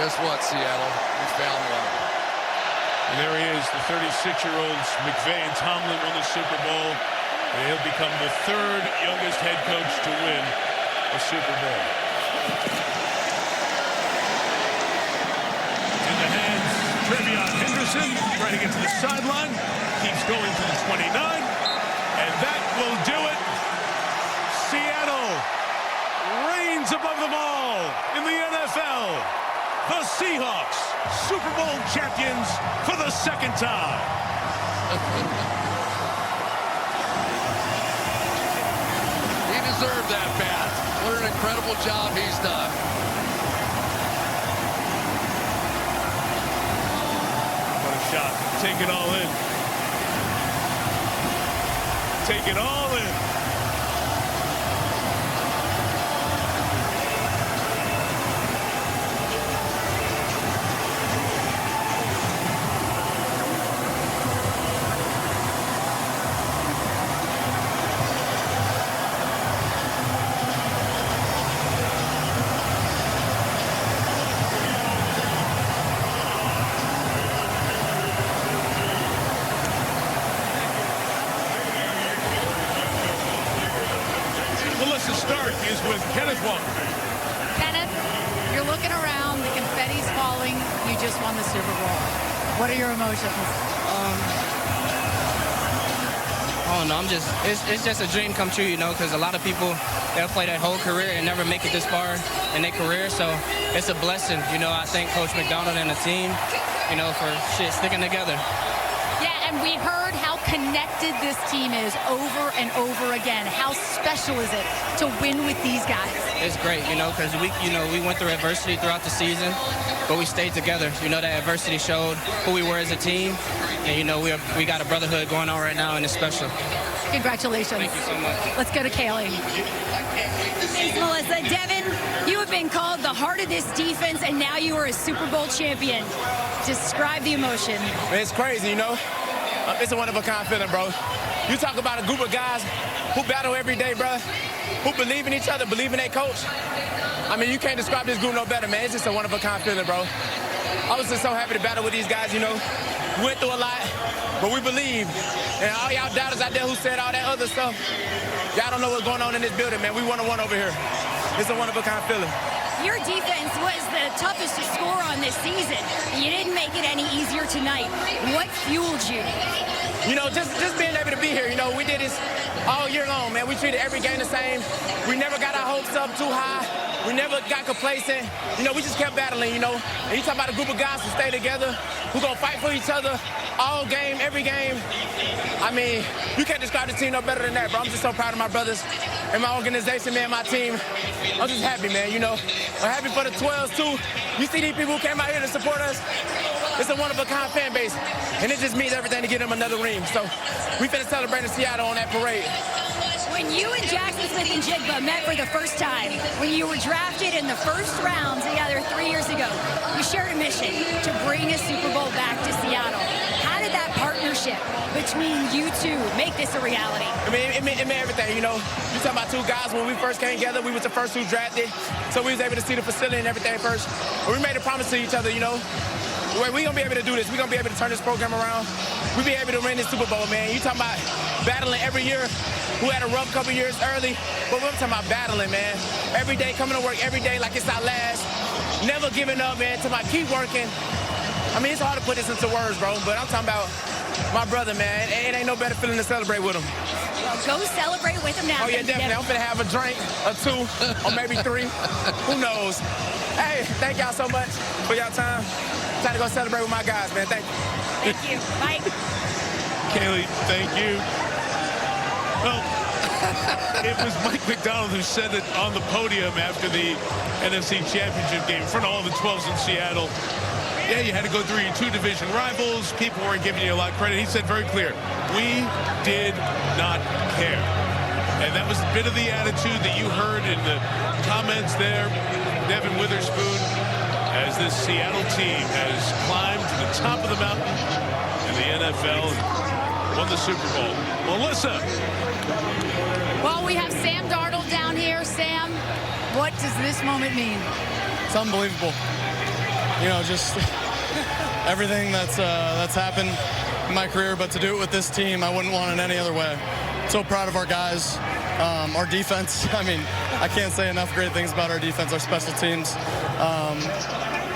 Guess what, Seattle? We found one. And there he is, the 36-year-olds. McVay and Tomlin won the Super Bowl. And he'll become the third youngest head coach to win a Super Bowl. In the hands, Trevion Henderson trying to get to the sideline. Keeps going to the 29. And that will do it. Seattle reigns above them all in the NFL. The Seahawks, Super Bowl champions for the second time. He deserved that bat. What an incredible job he's done. What a shot. Take it all in. Take it all in. You're looking around, the confetti's falling, you just won the Super Bowl. What are your emotions? Oh no, it's just a dream come true, you know, because a lot of people, they'll play their whole career and never make it this far in their career, so it's a blessing. You know, I thank Coach McDonald and the team, you know, for sticking together. Yeah, and we heard how connected this team is over and over again. How special is it to win with these guys? It's great, you know, because we went through adversity throughout the season, but we stayed together. You know, that adversity showed who we were as a team, and you know, we got a brotherhood going on right now, and it's special. Congratulations. Thank you so much. Let's go to Kaylee. Thanks, Melissa. Devin, you have been called the heart of this defense, and now you are a Super Bowl champion. Describe the emotion. It's crazy, you know. It's a one-of-a-kind feeling, bro. You talk about a group of guys who battle every day, bro, who believe in each other, believe in their coach. I mean, you can't describe this group no better, man. It's just a one-of-a-kind feeling, bro. I was just so happy to battle with these guys, you know. We went through a lot, but we believe. And all y'all doubters out there who said all that other stuff, y'all don't know what's going on in this building, man. We 1-1 over here. It's a one-of-a-kind feeling. Your defense was the toughest to score on this season. You didn't make it any easier tonight. What fueled you? You know, just being able to be here. You know, we did this all year long, man. We treated every game the same. We never got our hopes up too high. We never got complacent. You know, we just kept battling, you know. And you talk about a group of guys who stay together, who gonna fight for each other all game, every game. I mean, you can't describe the team no better than that, bro. I'm just so proud of my brothers and my organization, man, my team. I'm just happy, man, you know. I'm happy for the 12s, too. You see these people who came out here to support us? It's a one-of-a-kind fan base, and it just means everything to get them another ring. So we finna celebrate in Seattle on that parade. When you and Jackson Smith-Njigba met for the first time, when you were drafted in the first round together 3 years ago, you shared a mission to bring a Super Bowl back to Seattle. How did that partnership between you two make this a reality? I mean, it meant everything, you know. You talking about two guys, when we first came together, we was the first two drafted, so we was able to see the facility and everything first. But we made a promise to each other, you know. We're going to be able to do this. We're going to be able to turn this program around. We'll be able to win this Super Bowl, man. You talking about battling every year. Who had a rough couple years early, but we're talking about battling, man. Every day, coming to work every day like it's our last. Never giving up, man. To keep working. I mean, it's hard to put this into words, bro, but I'm talking about my brother, man. It ain't no better feeling to celebrate with him. Well, go celebrate with him now. Oh, yeah, definitely. I'm finna have a drink or two or maybe three. Who knows? Hey, thank y'all so much for y'all time. Time to go celebrate with my guys, man. Thank you. Thank you. Bye. Kaylee, thank you. Well, it was Mike McDonald who said it on the podium after the NFC Championship game in front of all the 12s in Seattle. Yeah, you had to go through your two division rivals. People weren't giving you a lot of credit. He said very clear, we did not care. And that was a bit of the attitude that you heard in the comments there. Devin Witherspoon, as this Seattle team has climbed to the top of the mountain in the NFL and won the Super Bowl. Melissa. Well, we have Sam Darnold down here. Sam, what does this moment mean? It's unbelievable. you know, just everything that's happened in my career, but to do it with this team, I wouldn't want it any other way. So proud of our guys, our defense. I mean, I can't say enough great things about our defense, our special teams.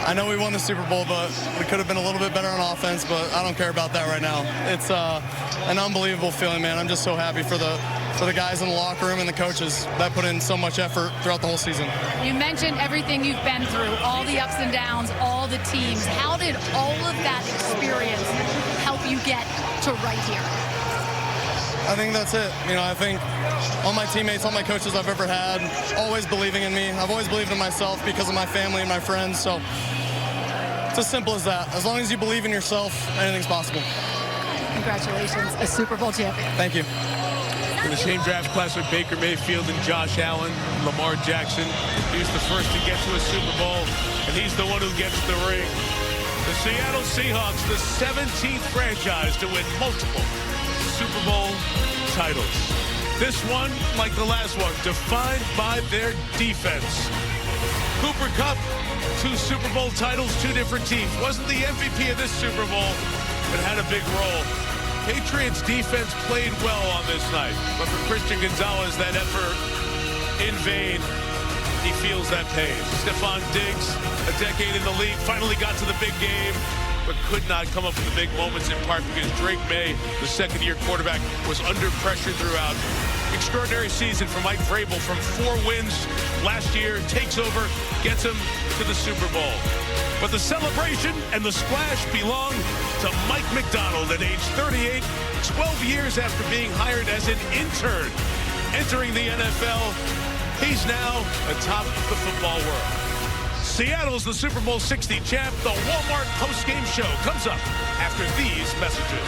I know we won the Super Bowl, but we could have been a little bit better on offense, but I don't care about that right now. It's an unbelievable feeling, man. I'm just so happy for the guys in the locker room and the coaches that put in so much effort throughout the whole season. You mentioned everything you've been through, all the ups and downs, all the teams. How did all of that experience help you get to right here? I think that's it. You know, I think all my teammates, all my coaches I've ever had, always believing in me. I've always believed in myself because of my family and my friends. So it's as simple as that. As long as you believe in yourself, anything's possible. Congratulations, a Super Bowl champion. Thank you. In the same draft class with Baker Mayfield and Josh Allen, Lamar Jackson. He's the first to get to a Super Bowl, and he's the one who gets the ring. The Seattle Seahawks, the 17th franchise to win multiple Super Bowl titles. This one, like the last one, defined by their defense. Cooper Kupp, 2 Super Bowl titles, 2 different teams. Wasn't the MVP of this Super Bowl, but had a big role. Patriots defense played well on this night, but for Christian Gonzalez, that effort in vain. He feels that pain. Stephon Diggs, a decade in the league, finally got to the big game, but could not come up with the big moments, in part because Drake May, the second-year quarterback, was under pressure throughout. Extraordinary season for Mike Vrabel from 4 wins last year, takes over, gets him to the Super Bowl. But the celebration and the splash belong to Mike Macdonald at age 38, 12 years after being hired as an intern, entering the NFL. He's now atop the football world. Seattle's the Super Bowl 60 champ. The Walmart postgame show comes up after these messages.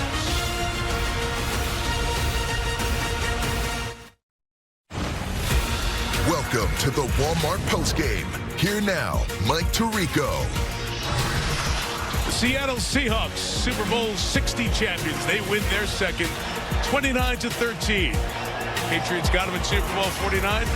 Welcome to the Walmart postgame. Here now, Mike Tirico. The Seattle Seahawks, Super Bowl 60 champions. They win their second, 29-13. Patriots got them in Super Bowl 49.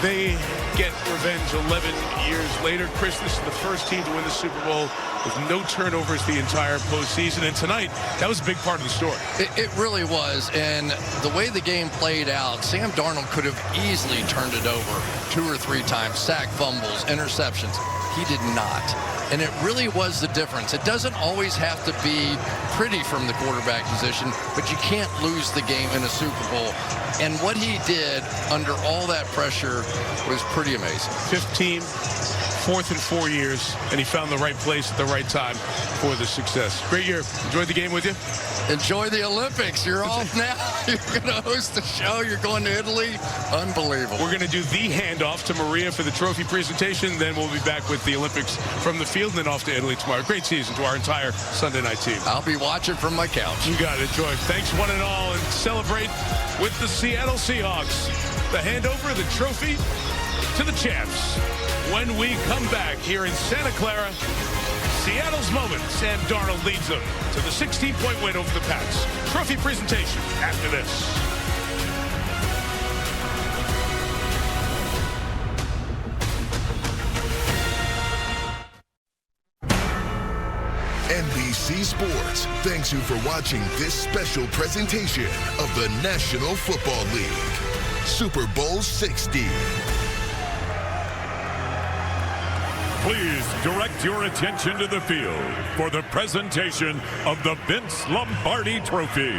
They get revenge 11 years later. Chris, this is the first team to win the Super Bowl with no turnovers the entire postseason. And tonight, that was a big part of the story. It really was. And the way the game played out, Sam Darnold could have easily turned it over 2 or 3 times. Sack, fumbles, interceptions. He did not. And it really was the difference. It doesn't always have to be pretty from the quarterback position, but you can't lose the game in a Super Bowl. And what he did under all that pressure was pretty amazing. 15, 4th in 4 years, and he found the right place at the right time for the success. Great year. Enjoyed the game with you? Enjoy the Olympics. You're off now. You're going to host the show. You're going to Italy. Unbelievable. We're going to do the handoff to Maria for the trophy presentation. Then we'll be back with the Olympics from the field and then off to Italy tomorrow. Great season to our entire Sunday night team. I'll be watching from my couch. You got it. Enjoy. Thanks one and all, and celebrate with the Seattle Seahawks. The handover of the trophy to the champs. When we come back here in Santa Clara, Seattle's moment. Sam Darnold leads them to the 16-point win over the Pats. Trophy presentation after this. NBC Sports thanks you for watching this special presentation of the National Football League. Super Bowl 60. Please direct your attention to the field for the presentation of the Vince Lombardi Trophy.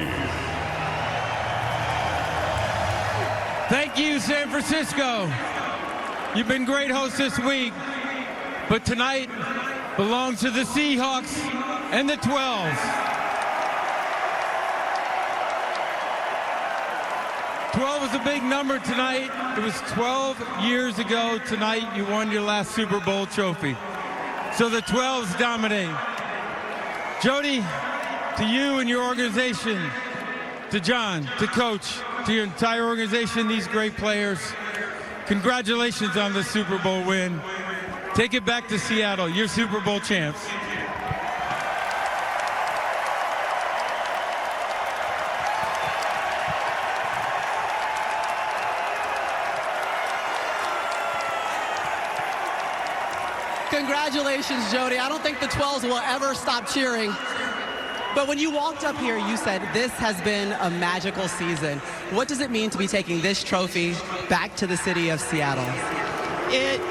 Thank you, San Francisco. You've been great hosts this week, but tonight belongs to the Seahawks and the 12s. 12 is a big number tonight. It was 12 years ago tonight you won your last Super Bowl trophy. So the 12s dominate. Jody, to you and your organization, to John, to Coach, to your entire organization, these great players, congratulations on the Super Bowl win. Take it back to Seattle. You're Super Bowl champs. Congratulations, Jody. I don't think the 12s will ever stop cheering. But when you walked up here, you said this has been a magical season. What does it mean to be taking this trophy back to the city of Seattle? It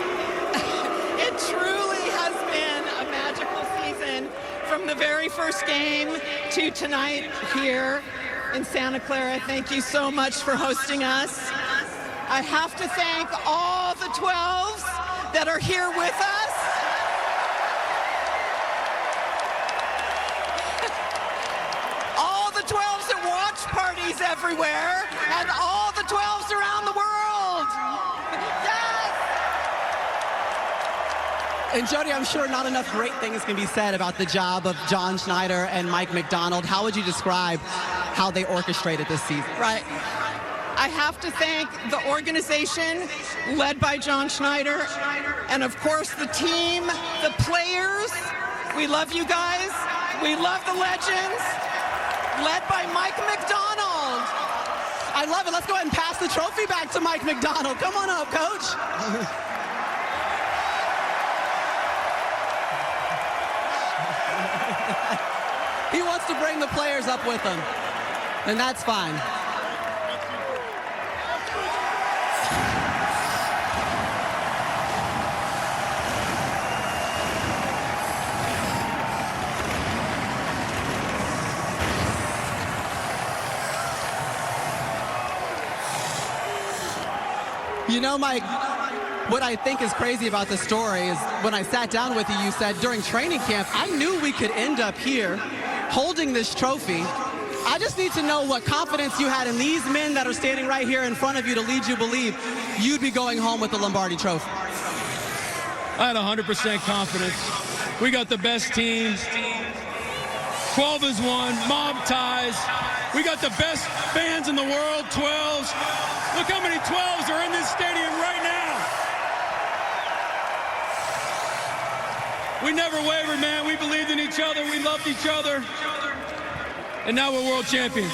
truly has been a magical season from the very first game to tonight here in Santa Clara. Thank you so much for hosting us. I have to thank all the 12s that are here with us. All the 12s at watch parties everywhere, and all the 12s around the world. Yes! And Jody, I'm sure not enough great things can be said about the job of John Schneider and Mike McDonald. How would you describe how they orchestrated this season? Right. I have to thank the organization led by John Schneider, and of course the team, the players. We love you guys. We love the legends, led by Mike McDonald. I love it. Let's go ahead and pass the trophy back to Mike McDonald. Come on up, Coach. He wants to bring the players up with him, and that's fine. You know, Mike, what I think is crazy about this story is when I sat down with you, you said during training camp, I knew we could end up here holding this trophy. I just need to know what confidence you had in these men that are standing right here in front of you to lead you believe you'd be going home with the Lombardi Trophy. I had 100% confidence. We got the best team. 12 is one, mob ties. We got the best fans in the world, 12s. Look how many 12s are in this stadium right now. We never wavered, man. We believed in each other. We loved each other. And now we're world champions.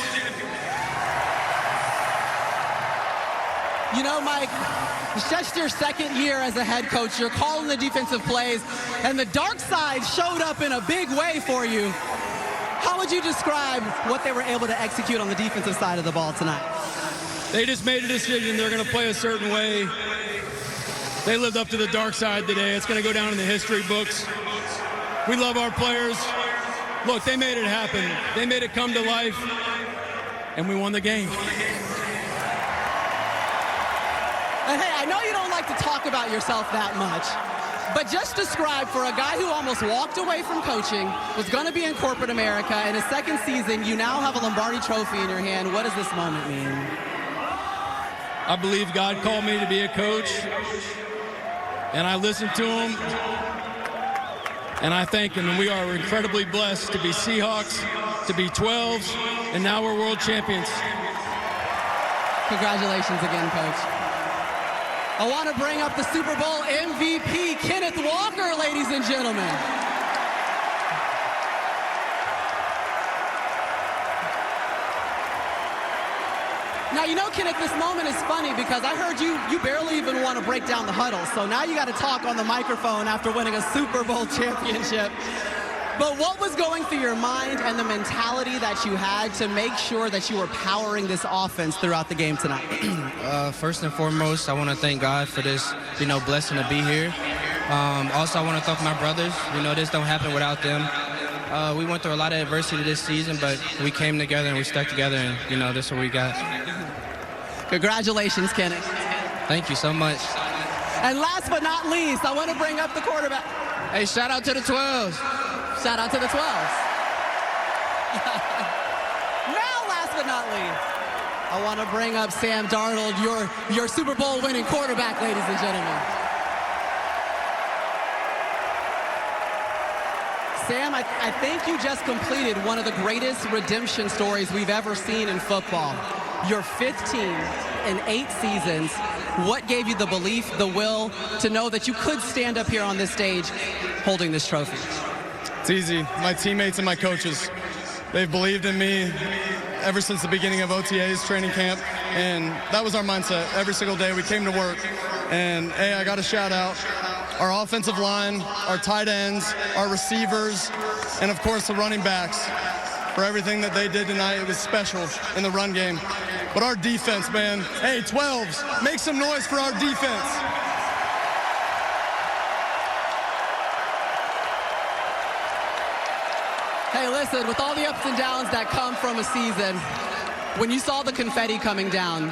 You know, Mike, it's just your second year as a head coach. You're calling the defensive plays, and the dark side showed up in a big way for you. How would you describe what they were able to execute on the defensive side of the ball tonight? They just made a decision. They're going to play a certain way. They lived up to the dark side today. It's going to go down in the history books. We love our players. Look, they made it happen. They made it come to life, and we won the game. And hey, I know you don't like to talk about yourself that much, but just describe for a guy who almost walked away from coaching, was going to be in corporate America, in his second season, you now have a Lombardi Trophy in your hand. What does this moment mean? I believe God called me to be a coach, and I listened to him, and I thank him. And we are incredibly blessed to be Seahawks, to be 12s, and now we're world champions. Congratulations again, Coach. I want to bring up the Super Bowl MVP, Kenneth Walker, ladies and gentlemen. Now, you know, Kenneth, this moment is funny because I heard you barely even want to break down the huddle. So now you got to talk on the microphone after winning a Super Bowl championship. But what was going through your mind and the mentality that you had to make sure that you were powering this offense throughout the game tonight? First and foremost, I want to thank God for this, blessing to be here. Also, I want to thank my brothers. This don't happen without them. We went through a lot of adversity this season, but we came together and we stuck together, and, this is what we got. Congratulations, Kenneth. Thank you so much. And last but not least, I want to bring up the quarterback. Hey, shout out to the 12s. Shout out to the 12s. Now, last but not least, I want to bring up Sam Darnold, your Super Bowl winning quarterback, ladies and gentlemen. Sam, I think you just completed one of the greatest redemption stories we've ever seen in football. Your 5th team in 8 seasons. What gave you the belief, the will to know that you could stand up here on this stage holding this trophy? It's easy. My teammates and my coaches, they've believed in me ever since the beginning of OTA's training camp, and that was our mindset. Every single day we came to work, and hey, I got a shout out our offensive line, our tight ends, our receivers, and of course the running backs for everything that they did tonight. It was special in the run game. But our defense, man, hey, 12s, make some noise for our defense. Hey, listen, with all the ups and downs that come from a season, when you saw the confetti coming down,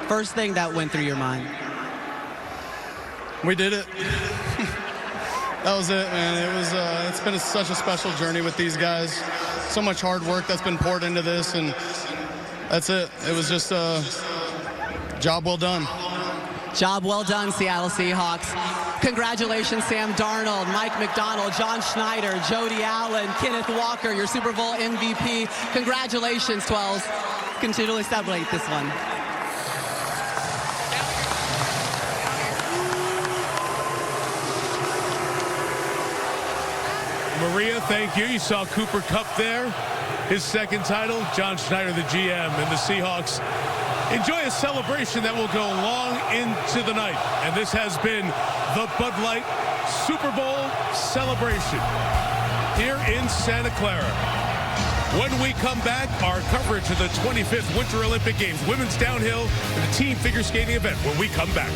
first thing that went through your mind? We did it. That was it, man. It's been such a special journey with these guys. So much hard work that's been poured into this, and that's it. It was just a job well done. Job well done, Seattle Seahawks. Congratulations, Sam Darnold, Mike McDonald, John Schneider, Jody Allen, Kenneth Walker, your Super Bowl MVP. Congratulations, 12s. Continually celebrate this one. Maria, thank you. You saw Cooper Kupp there. His second title. John Schneider, the GM, and the Seahawks enjoy a celebration that will go long into the night. And this has been the Bud Light Super Bowl celebration here in Santa Clara. When we come back, our coverage of the 25th Winter Olympic Games, women's downhill, and the team figure skating event when we come back.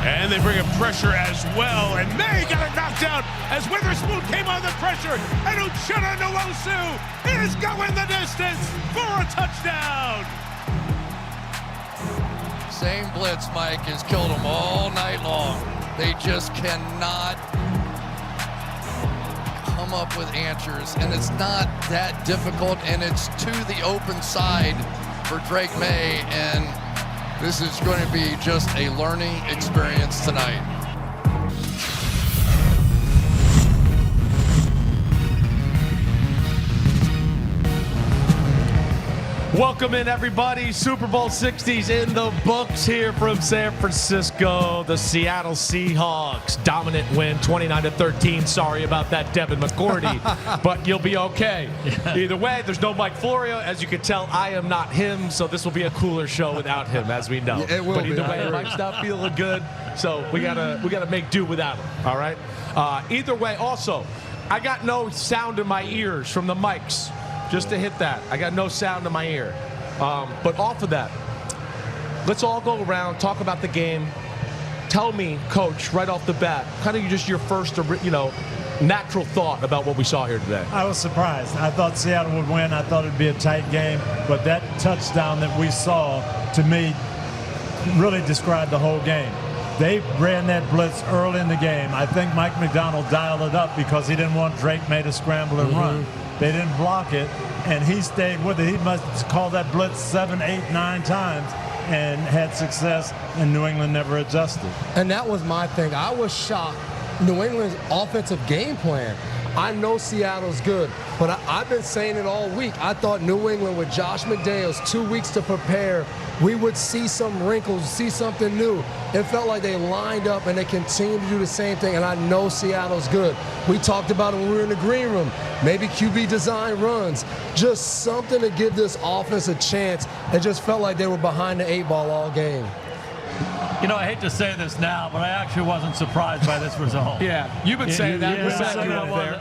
And they bring up pressure as well. And May got it knocked out as Witherspoon came on the pressure. And Uchenna Nwosu is going the distance for a touchdown. Same blitz, Mike, has killed them all night long. They just cannot come up with answers. And it's not that difficult. And it's to the open side for Drake May. And this is going to be just a learning experience tonight. Welcome in, everybody. Super Bowl 60s in the books here from San Francisco. The Seattle Seahawks, dominant win, 29-13. Sorry about that, Devin McCourty, but you'll be okay. Either way, there's no Mike Florio. As you can tell, I am not him, so this will be a cooler show without him, as we know. It will but either way, Mike's not feeling good, so we gotta make do without him. All right. Either way, also, I got no sound in my ears from the mics. Just to hit that. I got no sound in my ear. But off of that, let's all go around, talk about the game. Tell me, Coach, right off the bat, kind of just your first, natural thought about what we saw here today. I was surprised. I thought Seattle would win. I thought it'd be a tight game. But that touchdown that we saw, to me, really described the whole game. They ran that blitz early in the game. I think Mike McDonald dialed it up because he didn't want Drake May to scramble and run. They didn't block it, and he stayed with it. He must call that blitz 7, 8, 9 times and had success, and New England never adjusted. And that was my thing. I was shocked. New England's offensive game plan. I know Seattle's good, but I've been saying it all week. I thought New England with Josh McDaniels, 2 weeks to prepare, we would see some wrinkles, see something new. It felt like they lined up and they continue to do the same thing, and I know Seattle's good. We talked about it when we were in the green room. Maybe QB design runs. Just something to give this offense a chance. It just felt like they were behind the 8 ball all game. You know, I hate to say this now, but I actually wasn't surprised by this result. Yeah, you've been saying that.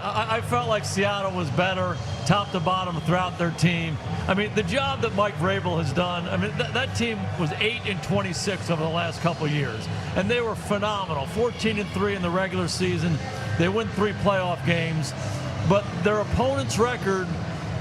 I felt like Seattle was better, top to bottom, throughout their team. I mean, the job that Mike Vrabel has done, I mean, that team was 8-26 over the last couple of years, and they were phenomenal. 14-3 in the regular season. They win 3 playoff games, but their opponent's record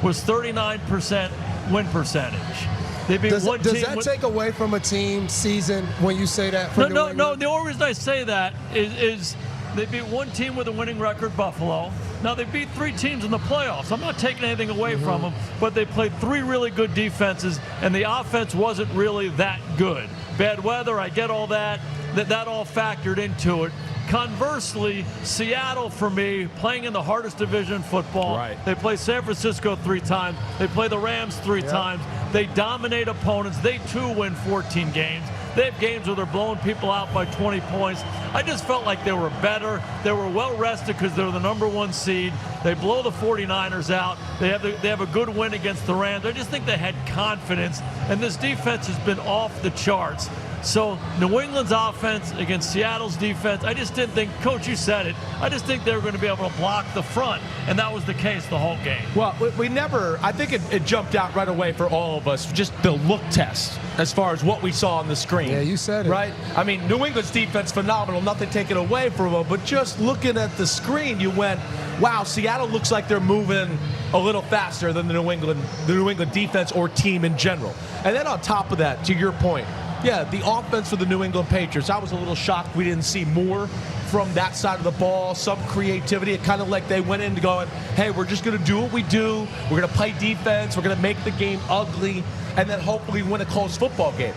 was 39% win percentage. Does that take away from a team season when you say that? No. The only reason I say that is they beat one team with a winning record, Buffalo. Now, they beat 3 teams in the playoffs. I'm not taking anything away from them, but they played 3 really good defenses, and the offense wasn't really that good. Bad weather, I get all that. That all factored into it. Conversely, Seattle, for me, playing in the hardest division in football. Right. They play San Francisco 3 times. They play the Rams 3 times. They dominate opponents. They, too, win 14 games. They have games where they're blowing people out by 20 points. I just felt like they were better. They were well rested because they're the #1 seed. They blow the 49ers out. They have a good win against the Rams. I just think they had confidence, and this defense has been off the charts. So New England's offense against Seattle's defense, I just didn't think, Coach, you said it, I just think they were going to be able to block the front, and that was the case the whole game. Well, we never, I think it jumped out right away for all of us, just the look test as far as what we saw on the screen. Yeah, you said it. Right? I mean, New England's defense, phenomenal, nothing taken away from them, but just looking at the screen, you went, wow, Seattle looks like they're moving a little faster than the New England defense or team in general. And then on top of that, to your point, yeah, the offense for the New England Patriots, I was a little shocked we didn't see more from that side of the ball, some creativity. It kind of like they went into going, hey, we're just going to do what we do. We're going to play defense. We're going to make the game ugly, and then hopefully win a close football game.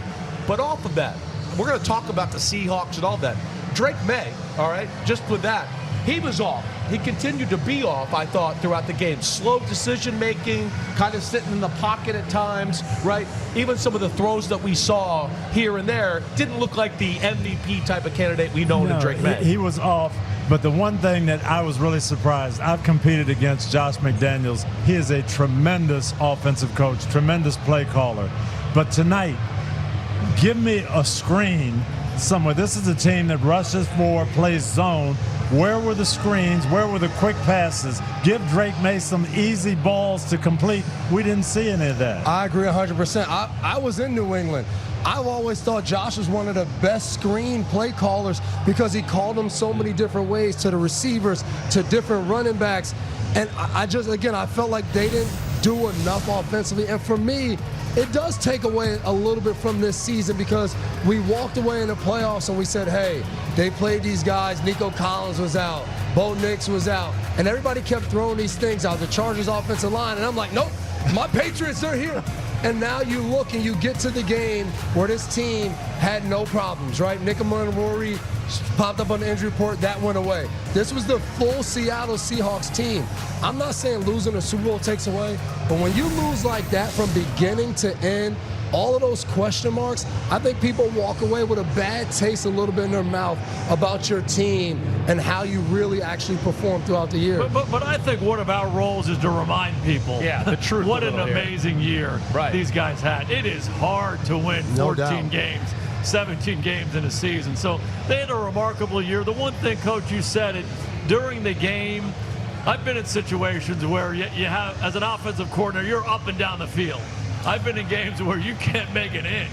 But off of that, we're going to talk about the Seahawks and all that. Drake May, all right, just with that, he was off. He continued to be off, I thought, throughout the game. Slow decision-making, kind of sitting in the pocket at times, right? Even some of the throws that we saw here and there didn't look like the MVP type of candidate we know in Drake May. He was off, but the one thing that I was really surprised, I've competed against Josh McDaniels. He is a tremendous offensive coach, tremendous play caller. But tonight, give me a screen somewhere. This is a team that rushes forward, plays zone. Where were the screens? Where were the quick passes? Give Drake May some easy balls to complete. We didn't see any of that. I agree 100%. I was in New England. I've always thought Josh was one of the best screen play callers because he called them so many different ways to the receivers, to different running backs. And I felt like they didn't do enough offensively. And for me, it does take away a little bit from this season because we walked away in the playoffs and we said, hey, they played these guys. Nico Collins was out. Bo Nix was out. And everybody kept throwing these things out. The Chargers offensive line. And I'm like, nope, my Patriots are here. And now you look and you get to the game where this team had no problems, right? Nick Rory popped up on the injury report. That went away. This was the full Seattle Seahawks team. I'm not saying losing a Super Bowl takes away, but when you lose like that from beginning to end, all of those question marks, I think people walk away with a bad taste a little bit in their mouth about your team and how you really actually perform throughout the year. But I think one of our roles is to remind people the truth. What an amazing year these guys had. It is hard to win 14 games, 17 games in a season. So they had a remarkable year. The one thing, Coach, you said it, during the game, I've been in situations where you have, as an offensive coordinator, you're up and down the field. I've been in games where you can't make an inch.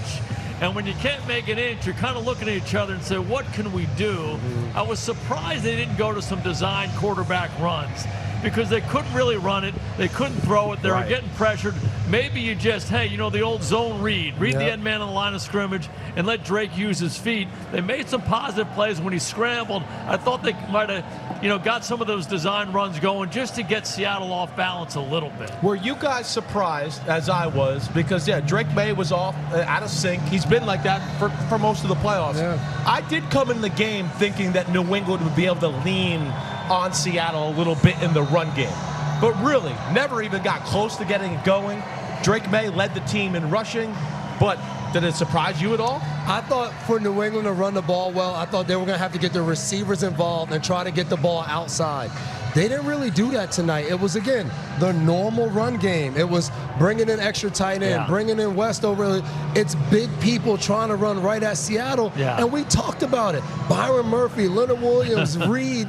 And when you can't make an inch, you're kind of looking at each other and say, what can we do? I was surprised they didn't go to some design quarterback runs because they couldn't really run it. They couldn't throw it. They were getting pressured. Maybe you just, hey, you know, the old zone read the end man on the line of scrimmage and let Drake use his feet. They made some positive plays when he scrambled. I thought they might have, got some of those design runs going just to get Seattle off balance a little bit. Were you guys surprised, as I was, because, Drake May was off, out of sync. He's been like that for most of the playoffs. Yeah. I did come in the game thinking that New England would be able to lean on Seattle a little bit in the run game. But really, never even got close to getting it going. Drake May led the team in rushing, but did it surprise you at all? I thought for New England to run the ball well, I thought they were going to have to get their receivers involved and try to get the ball outside. They didn't really do that tonight. It was, again, the normal run game. It was bringing in extra tight end, bringing in Westover. It's big people trying to run right at Seattle. And we talked about it. Byron Murphy, Leonard Williams, Reed,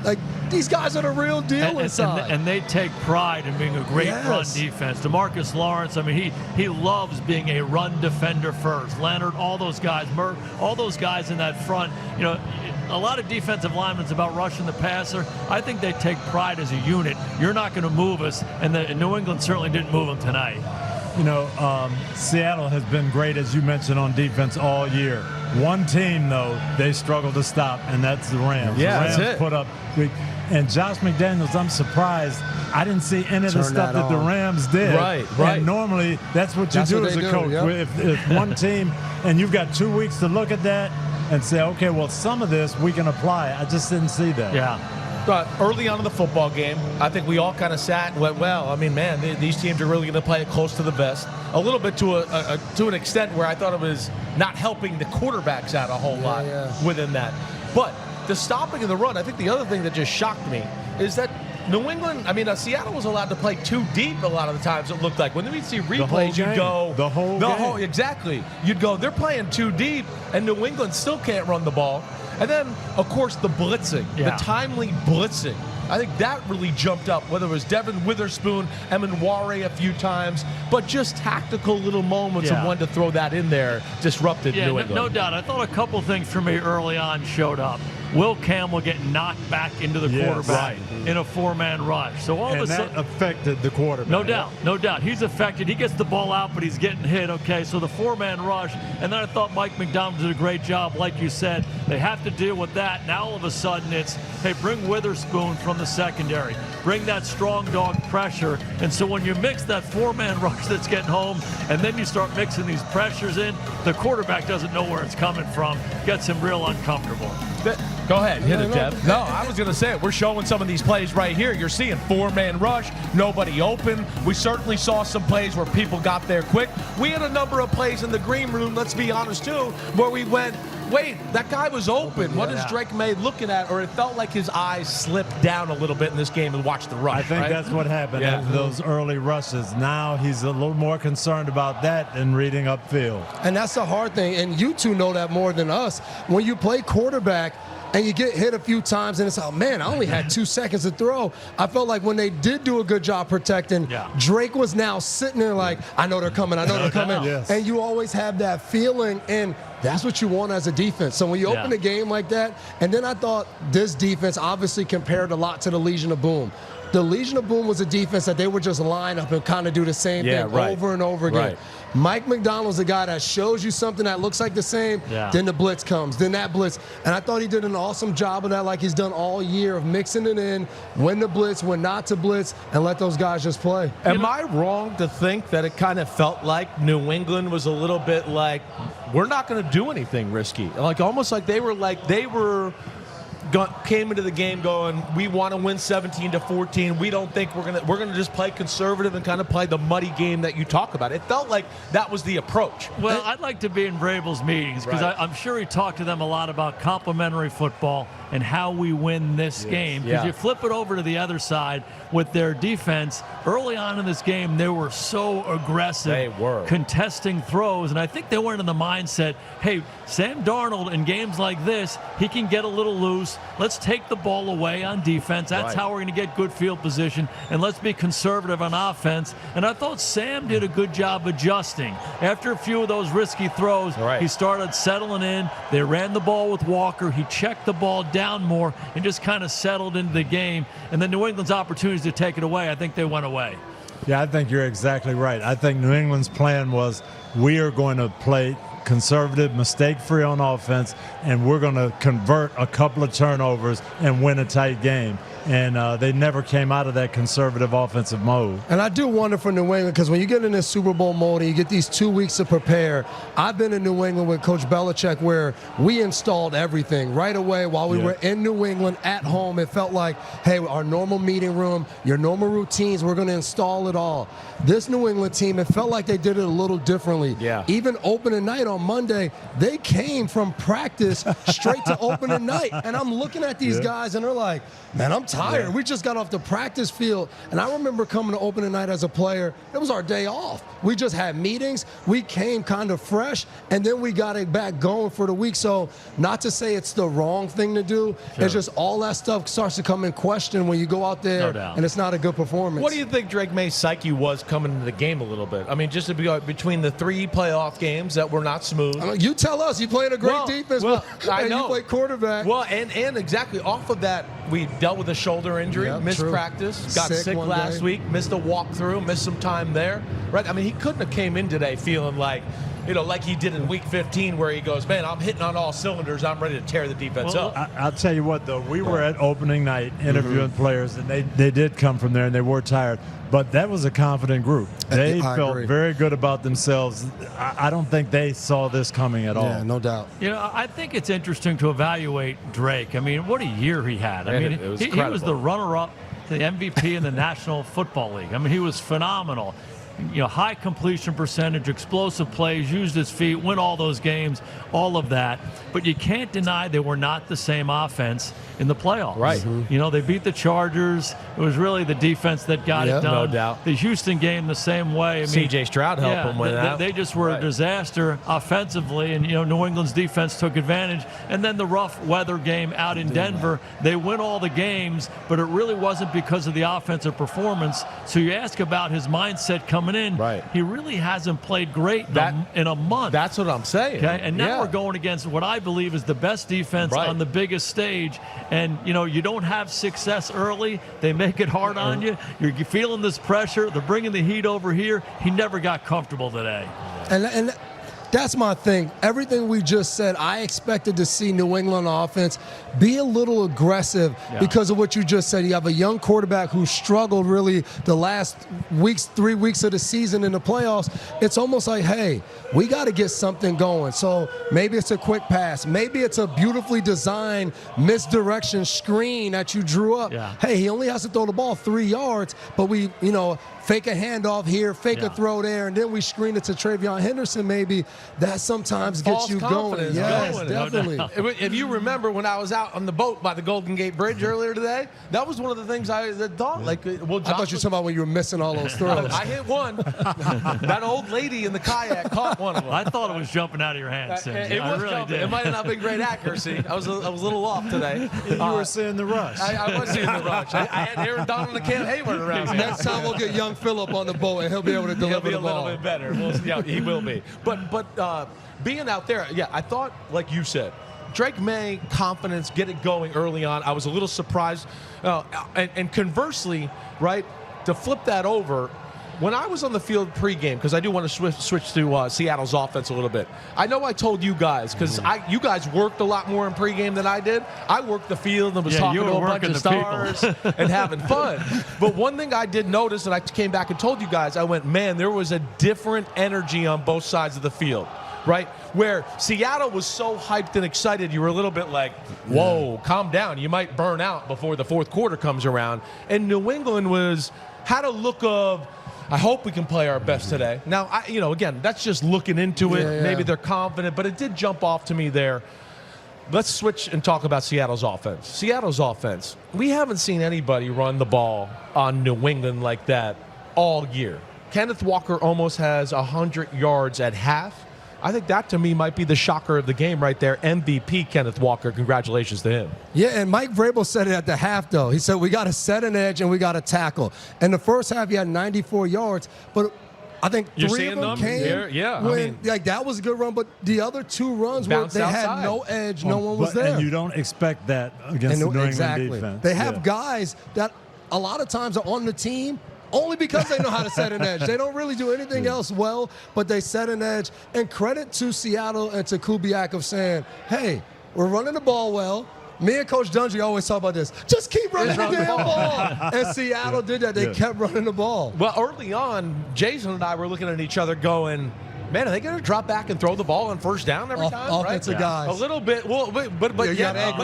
these guys are the real deal inside. And they take pride in being a great run defense. DeMarcus Lawrence, I mean, he loves being a run defender first. Leonard, all those guys, Murph, all those guys in that front, a lot of defensive linemen is about rushing the passer. I think they take pride as a unit. You're not going to move us, and New England certainly didn't move them tonight. Seattle has been great, as you mentioned, on defense all year. One team, though, they struggle to stop, and that's the Rams. Yeah, the Rams that's it. Put up big. And Josh McDaniels, I'm surprised. I didn't see any of the stuff that the Rams did. Right. And normally, that's what you do as a coach. Yep. If one team, and you've got 2 weeks to look at that and say, okay, well, some of this we can apply. I just didn't see that. Yeah. early on in the football game, I think we all kind of sat and went, well, I mean, man, these teams are really going to play it close to the vest. A little bit to an extent where I thought it was not helping the quarterbacks out a whole lot within that. But the stopping of the run, I think the other thing that just shocked me is that New England, I mean, Seattle was allowed to play too deep a lot of the times, it looked like. When we'd see replays, you'd go... The whole game. Exactly. You'd go, they're playing too deep, and New England still can't run the ball. And then, of course, the blitzing, the timely blitzing. I think that really jumped up, whether it was Devin Witherspoon, Emanware a few times, but just tactical little moments of when to throw that in there disrupted New England. No doubt. I thought a couple things for me early on showed up. Will Campbell get knocked back into the quarterback in a four-man rush. So all of a sudden, that affected the quarterback. No doubt, no doubt. He's affected. He gets the ball out, but he's getting hit. Okay, so the four-man rush. And then I thought Mike McDonald did a great job, like you said. They have to deal with that. Now all of a sudden it's, hey, bring Witherspoon from the secondary. Bring that strong dog pressure. And so when you mix that four-man rush that's getting home, and then you start mixing these pressures in, the quarterback doesn't know where it's coming from. Gets him real uncomfortable. Go ahead, hit it, Dev. No, I was going to say it. We're showing some of these plays right here. You're seeing four-man rush, nobody open. We certainly saw some plays where people got there quick. We had a number of plays in the green room, let's be honest, too, where we went, wait, that guy was open. What is Drake May looking at? Or it felt like his eyes slipped down a little bit in this game and watched the rush. I think that's what happened after those early rushes. Now he's a little more concerned about that than reading upfield. And that's the hard thing, and you two know that more than us. When you play quarterback, and you get hit a few times, and it's, oh, man, I only had 2 seconds to throw. I felt like when they did do a good job protecting, Drake was now sitting there like, I know they're coming, I know they're coming. And you always have that feeling, and that's what you want as a defense. So when you open a game like that, and then I thought this defense obviously compared a lot to the Legion of Boom. The Legion of Boom was a defense that they would just line up and kind of do the same thing over and over again. Mike McDonald's a guy that shows you something that looks like the same, then the blitz comes, then that blitz. And I thought he did an awesome job of that, like he's done all year, of mixing it in, when to blitz, when not to blitz, and let those guys just play. Am I wrong to think that it kind of felt like New England was a little bit like, we're not going to do anything risky? Like almost like they were came into the game going, we want to win 17-14. We don't think we're gonna just play conservative and kind of play the muddy game that you talk about. It felt like that was the approach. Well, I'd like to be in Vrabel's meetings because I'm sure he talked to them a lot about complementary football and how we win this game. Because you flip it over to the other side with their defense. Early on in this game, they were so aggressive. They were. Contesting throws. And I think they went in the mindset, hey, Sam Darnold in games like this, he can get a little loose. Let's take the ball away on defense. That's how we're going to get good field position. And let's be conservative on offense. And I thought Sam did a good job adjusting. After a few of those risky throws, he started settling in. They ran the ball with Walker. He checked the ball down more and just kind of settled into the game. And then New England's opportunities to take it away, I think they went away. Yeah, I think you're exactly right. I think New England's plan was, we are going to play conservative, mistake-free on offense, and we're going to convert a couple of turnovers and win a tight game. And they never came out of that conservative offensive mode. And I do wonder for New England, because when you get in this Super Bowl mode and you get these 2 weeks to prepare, I've been in New England with Coach Belichick where we installed everything right away while we were in New England at home. It felt like, hey, our normal meeting room, your normal routines, we're going to install it all. This New England team, it felt like they did it a little differently. Even opening night on Monday, they came from practice straight to opening night. And I'm looking at these guys, and they're like, man, I'm tired. We just got off the practice field. And I remember coming to opening night as a player. It was our day off. We just had meetings. We came kind of fresh, and then we got it back going for the week. So not to say it's the wrong thing to do. It's just all that stuff starts to come in question when you go out there, and it's not a good performance. What do you think Drake May's psyche was coming into the game a little bit? I mean, just to be between the 3 playoff games that were not smooth. I mean, you tell us. You played a great defense. I know. You played quarterback. Well, and exactly off of that, we dealt with a shoulder injury, missed practice, got sick last week, missed a walkthrough, missed some time there. Right? I mean, he couldn't have came in today feeling like, like he did in Week 15, where he goes, man, I'm hitting on all cylinders. I'm ready to tear the defense up. I'll tell you what, though. We were at opening night interviewing players, and they did come from there, and they were tired. But that was a confident group. They felt very good about themselves. I don't think they saw this coming at all. Yeah, no doubt. I think it's interesting to evaluate Drake. I mean, what a year he had. I mean, it was he was the runner-up to the MVP in the National Football League. I mean, he was phenomenal. High completion percentage, explosive plays, used his feet, win all those games, all of that. But you can't deny they were not the same offense in the playoffs. Right. They beat the Chargers. It was really the defense that got it done. No doubt. The Houston game the same way. I mean, C.J. Stroud helped them win that. They just were a disaster offensively, and New England's defense took advantage. And then the rough weather game out in Denver, they win all the games, but it really wasn't because of the offensive performance. So you ask about his mindset coming in. Right. He really hasn't played great in a month. That's what I'm saying. Okay, and now we're going against what I believe is the best defense on the biggest stage. And you don't have success early. They make it hard on you. You're feeling this pressure. They're bringing the heat over here. He never got comfortable today. And that's my thing. Everything we just said, I expected to see New England offense be a little aggressive because of what you just said. You have a young quarterback who struggled really the last 3 weeks of the season in the playoffs. It's almost like, hey, we got to get something going. So maybe it's a quick pass. Maybe it's a beautifully designed misdirection screen that you drew up. Yeah. Hey, he only has to throw the ball 3 yards, but we, fake a handoff here, fake a throw there, and then we screen it to Travion Henderson maybe. That sometimes gets you going. Yes, definitely. If you remember when I was out on the boat by the Golden Gate Bridge earlier today, that was one of the things I thought. I thought you were talking about when you were missing all those throws. I hit one. That old lady in the kayak caught one of them. I thought it was jumping out of your hands. It was really jumping. It might have not been great accuracy. I was a little off today. You were seeing the rush. I was seeing the rush. I had Aaron Donald and Cam Hayward around me. Next time we'll get young Phillip on the boat, and he'll be able to deliver the ball. He'll be a little bit better. He will be. But being out there, I thought, like you said, Drake May, confidence, get it going early on. I was a little surprised. And conversely, right, to flip that over, when I was on the field pregame, because I do want to switch to Seattle's offense a little bit. I know I told you guys, because you guys worked a lot more in pregame than I did. I worked the field and was talking to a bunch of stars and having fun. But one thing I did notice, and I came back and told you guys, I went, man, there was a different energy on both sides of the field. Right? Where Seattle was so hyped and excited, you were a little bit like, whoa, calm down. You might burn out before the fourth quarter comes around. And New England had a look of, I hope we can play our best today. Now, again, that's just looking into it. Maybe they're confident, but it did jump off to me there. Let's switch and talk about Seattle's offense. Seattle's offense, we haven't seen anybody run the ball on New England like that all year. Kenneth Walker almost has 100 yards at half. I think that, to me, might be the shocker of the game right there. MVP Kenneth Walker. Congratulations to him. Yeah, and Mike Vrabel said it at the half, though. He said, we got to set an edge and we got to tackle. In the first half, he had 94 yards, but I think three of them came when that was a good run, but the other 2 runs were they had no edge, no one was there. And you don't expect that against the New England defense. They have guys that a lot of times are on the team only because they know how to set an edge. They don't really do anything else well, but they set an edge. And credit to Seattle and to Kubiak of saying, hey, we're running the ball well. Me and Coach Dungy always talk about this. Just keep running the damn ball. And Seattle did that. They kept running the ball. Well, early on, Jason and I were looking at each other going, man, are they going to drop back and throw the ball on first down every time? Offensive guys. A little bit. Well, but yet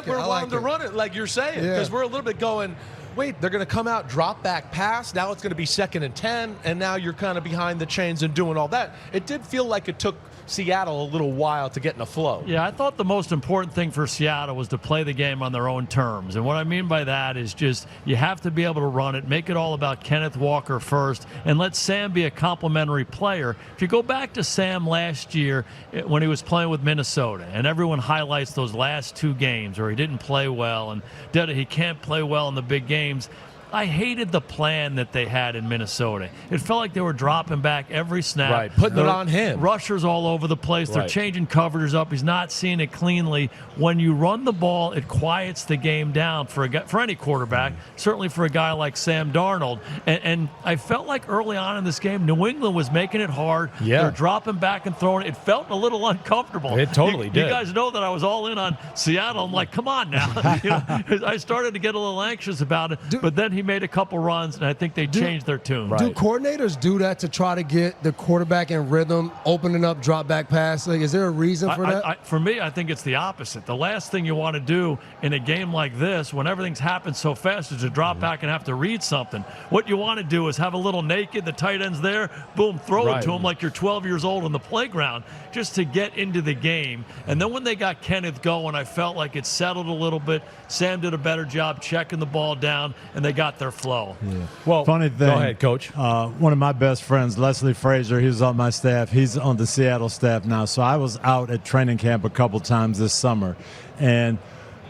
we're wanting to run it like you're saying, because we're a little bit going, wait, they're going to come out, drop back pass. Now it's going to be 2nd and 10, and now you're kind of behind the chains and doing all that. It did feel like it took Seattle a little while to get in a flow. Yeah, I thought the most important thing for Seattle was to play the game on their own terms. And what I mean by that is just you have to be able to run it, make it all about Kenneth Walker first, and let Sam be a complementary player. If you go back to Sam last year when he was playing with Minnesota, and everyone highlights those last 2 games where he didn't play well and he can't play well in the big games, I hated the plan that they had in Minnesota. It felt like they were dropping back every snap. Right, putting it on him. Rushers all over the place. They're Right. changing coverages up. He's not seeing it cleanly. When you run the ball, it quiets the game down for any quarterback, certainly for a guy like Sam Darnold. And I felt like early on in this game, New England was making it hard. Yeah. They're dropping back and throwing. It felt a little uncomfortable. It totally did. You guys know that I was all in on Seattle. I'm like, come on now. I started to get a little anxious about it, but then he made a couple runs, and I think they changed their tune. Do coordinators do that to try to get the quarterback in rhythm, opening up drop back pass? Like, is there a reason for that? For me, I think it's the opposite. The last thing you want to do in a game like this, when everything's happened so fast, is to drop back and have to read something. What you want to do is have a little naked, the tight end's there, boom, throw it to him like you're 12 years old on the playground, just to get into the game. And then when they got Kenneth going, I felt like it settled a little bit. Sam did a better job checking the ball down, and they got their flow. Yeah. Well, funny thing. Go ahead, Coach. One of my best friends, Leslie Frazier, he was on my staff. He's on the Seattle staff now. So I was out at training camp a couple times this summer. And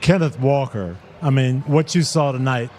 Kenneth Walker, I mean, what you saw tonight,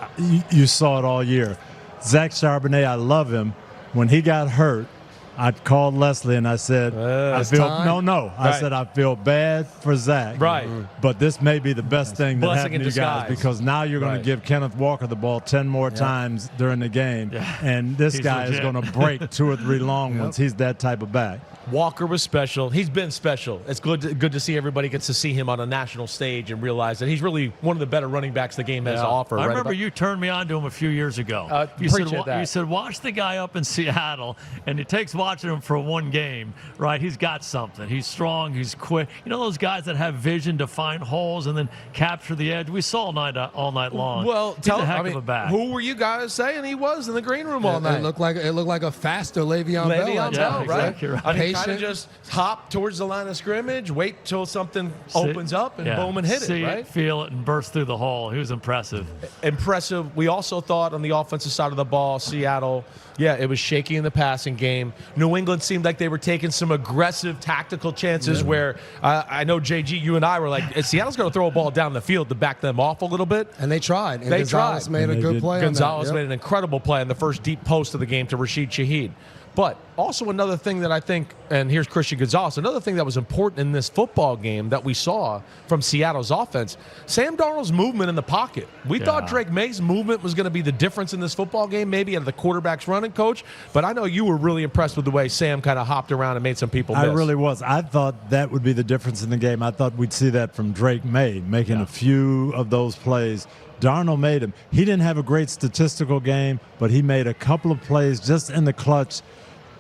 you saw it all year. Zach Charbonnet, I love him. When he got hurt, I called Leslie and I said, I said, I feel bad for Zach. Right. But this may be the best thing that Blessing happened to you guys, because now you're going to give Kenneth Walker the ball 10 more times during the game. Yeah. And this He's guy is legit. going to break 2 or 3 long ones. He's that type of back. Walker was special. He's been special. It's good to see everybody gets to see him on a national stage and realize that he's really one of the better running backs the game has to offer. I remember you turned me on to him a few years ago. You said, watch the guy up in Seattle, and it takes watching him for one game, right? He's got something. He's strong. He's quick. You know those guys that have vision to find holes and then capture the edge? We saw all night long. Well, he's a heck of a back. Who were you guys saying he was in the green room all night? It looked like a faster Le'Veon Bell. Bell, right? Exactly right. I mean, kind of just hop towards the line of scrimmage, wait till something opens up, and boom, and hit See it, right? it, feel it, and burst through the hole. He was impressive. Impressive. We also thought on the offensive side of the ball, Seattle, it was shaky in the passing game. New England seemed like they were taking some aggressive tactical chances where I know, JG, you and I were like, Seattle's going to throw a ball down the field to back them off a little bit. And they tried. And they Gonzalez tried. made a good play. Gonzalez made an incredible play on the first deep post of the game to Rashid Shaheed. But also another thing that I think, and here's Christian Gonzalez, another thing that was important in this football game that we saw from Seattle's offense, Sam Darnold's movement in the pocket. We thought Drake May's movement was going to be the difference in this football game, maybe out of the quarterback's running coach, but I know you were really impressed with the way Sam kind of hopped around and made some people miss. I really was. I thought that would be the difference in the game. I thought we'd see that from Drake May, making a few of those plays. Darnold made him. He didn't have a great statistical game, but he made a couple of plays just in the clutch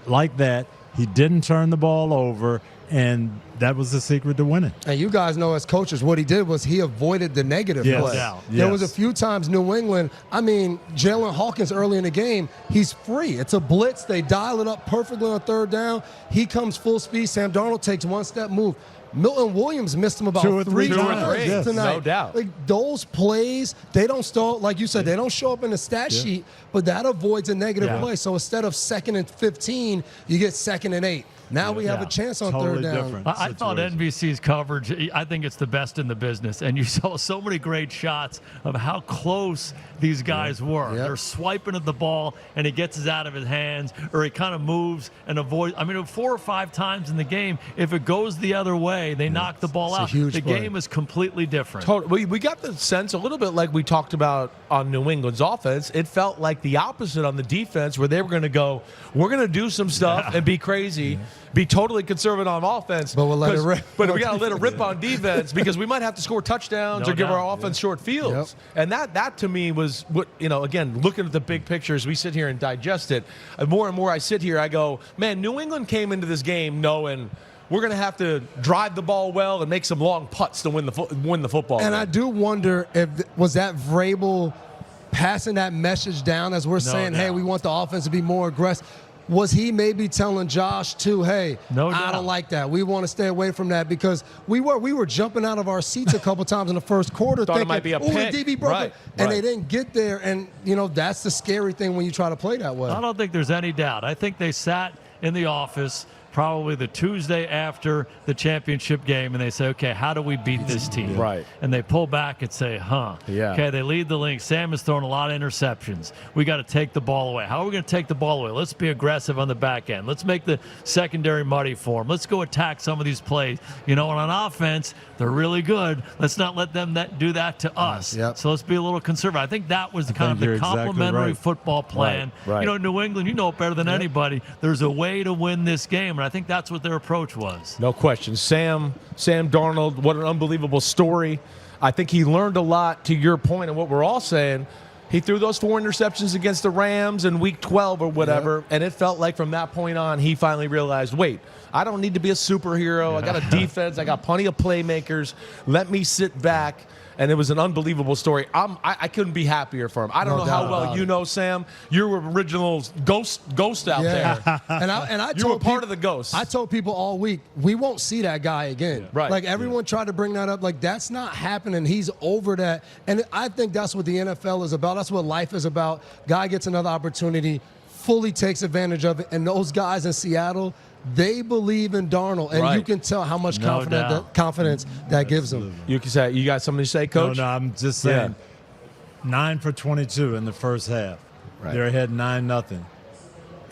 like that. He didn't turn the ball over, and that was the secret to winning. And you guys know as coaches, what he did was he avoided the negative play. There was a few times New England, Jalen Hawkins early in the game, he's free. It's a blitz. They dial it up perfectly on third down. He comes full speed. Sam Darnold takes one step move. Milton Williams missed him about 2 or 3 times tonight. No doubt. Like those plays, they don't start, like you said, they don't show up in the stat sheet, but that avoids a negative play. So instead of 2nd and 15, you get 2nd and 8. Now we have a chance on third down. I thought NBC's coverage, I think it's the best in the business. And you saw so many great shots of how close these guys were. They're swiping at the ball, and he gets it out of his hands, or he kind of moves and avoids. 4 or 5 times in the game, if it goes the other way, they knock the ball out. The game is completely different. Totally. We got the sense a little bit like we talked about on New England's offense. It felt like the opposite on the defense, where they were going to go, we're going to do some stuff and be crazy, be totally conservative on offense. But we'll let it rip. But we got to let it rip on defense, because we might have to score touchdowns or give our offense short fields. And that to me was what, again, looking at the big picture as we sit here and digest it, more and more I sit here, I go, man, New England came into this game knowing we're going to have to drive the ball well and make some long putts to win the football game. And I do wonder if was that Vrabel passing that message down as we're saying, hey, we want the offense to be more aggressive. Was he maybe telling Josh too, hey, I don't like that. We want to stay away from that, because we were jumping out of our seats a couple times in the first quarter Thought thinking, it might be a pick. DB broke it. And they didn't get there. And, that's the scary thing when you try to play that way. I don't think there's any doubt. I think they sat in the office probably the Tuesday after the championship game, and they say, okay, how do we beat this team? Right. And they pull back and say, okay, they lead the league. Sam has thrown a lot of interceptions. We got to take the ball away. How are we going to take the ball away? Let's be aggressive on the back end. Let's make the secondary muddy for them. Let's go attack some of these plays. And on offense, they're really good. Let's not let them do that to us. Yep. So let's be a little conservative. I think that was kind of the complementary football plan. Right. New England, you know it better than anybody. There's a way to win this game, and I think that's what their approach was. No question. Sam Darnold, what an unbelievable story. I think he learned a lot, to your point and what we're all saying. He threw those 4 interceptions against the Rams in week 12 or whatever, and it felt like from that point on he finally realized, wait, I don't need to be a superhero. I got a defense. I got plenty of playmakers. Let me sit back. And it was an unbelievable story. I couldn't be happier for him. I don't know how well you know Sam. You're original ghost out there. And I you were part of the ghost. I told people all week, we won't see that guy again. Right. Like everyone tried to bring that up. Like that's not happening. He's over that. And I think that's what the NFL is about. That's what life is about. Guy gets another opportunity, fully takes advantage of it. And those guys in Seattle, they believe in Darnold, and you can tell how much confidence that gives them. You can say, you got something to say, Coach? No, I'm just saying, 9 for 22 in the first half. Right. They're ahead 9-0.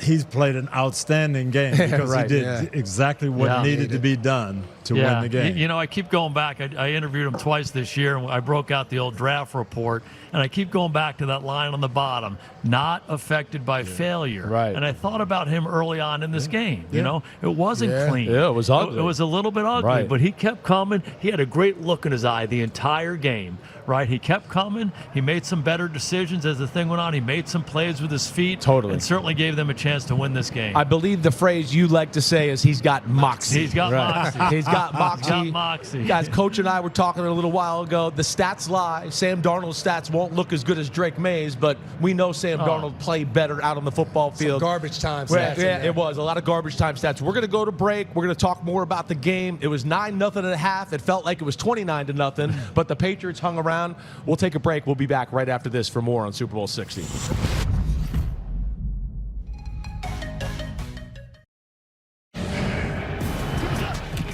He's played an outstanding game because he did exactly what needed to be done to win the game. I keep going back. I interviewed him twice this year, and I broke out the old draft report, and I keep going back to that line on the bottom, not affected by failure. Right. And I thought about him early on in this game. It wasn't clean. Yeah, it was ugly. It was a little bit ugly, but he kept coming. He had a great look in his eye the entire game. Right, he kept coming. He made some better decisions as the thing went on. He made some plays with his feet. Totally. And certainly gave them a chance to win this game. I believe the phrase you like to say is he's got moxie. He's got moxie. He's got moxie. He's got moxie. Guys, Coach and I were talking a little while ago. The stats lie. Sam Darnold's stats won't look as good as Drake May's, but we know Sam Darnold played better out on the football field. Some garbage time stats. Yeah, it was. A lot of garbage time stats. We're going to go to break. We're going to talk more about the game. It was 9-0 at a half. It felt like it was 29-0, but the Patriots hung around. We'll take a break. We'll be back right after this for more on Super Bowl 60.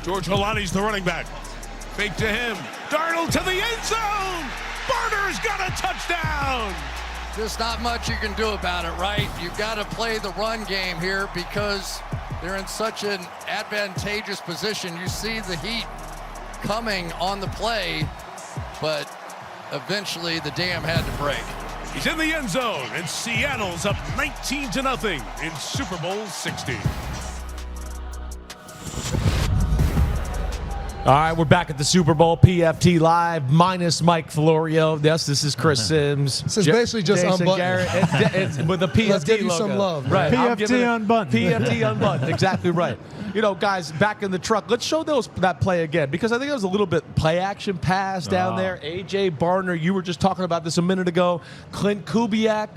George Holani's the running back. Fake to him. Darnold to the end zone. Barner's got a touchdown. There's not much you can do about it, right? You've got to play the run game here because they're in such an advantageous position. You see the heat coming on the play, but eventually the dam had to break. He's in the end zone, and Seattle's up 19-0 in Super Bowl 60. All right, we're back at the Super Bowl, PFT Live, minus Mike Florio. Yes, this is Chris Sims. This is basically just unbuttoned. It's with the PFT Let's give you logo. some love. Right. PFT unbuttoned. PFT unbuttoned, exactly right. Guys, back in the truck, let's show that play again, because I think it was a little bit play action pass down there. A.J. Barner, you were just talking about this a minute ago. Clint Kubiak,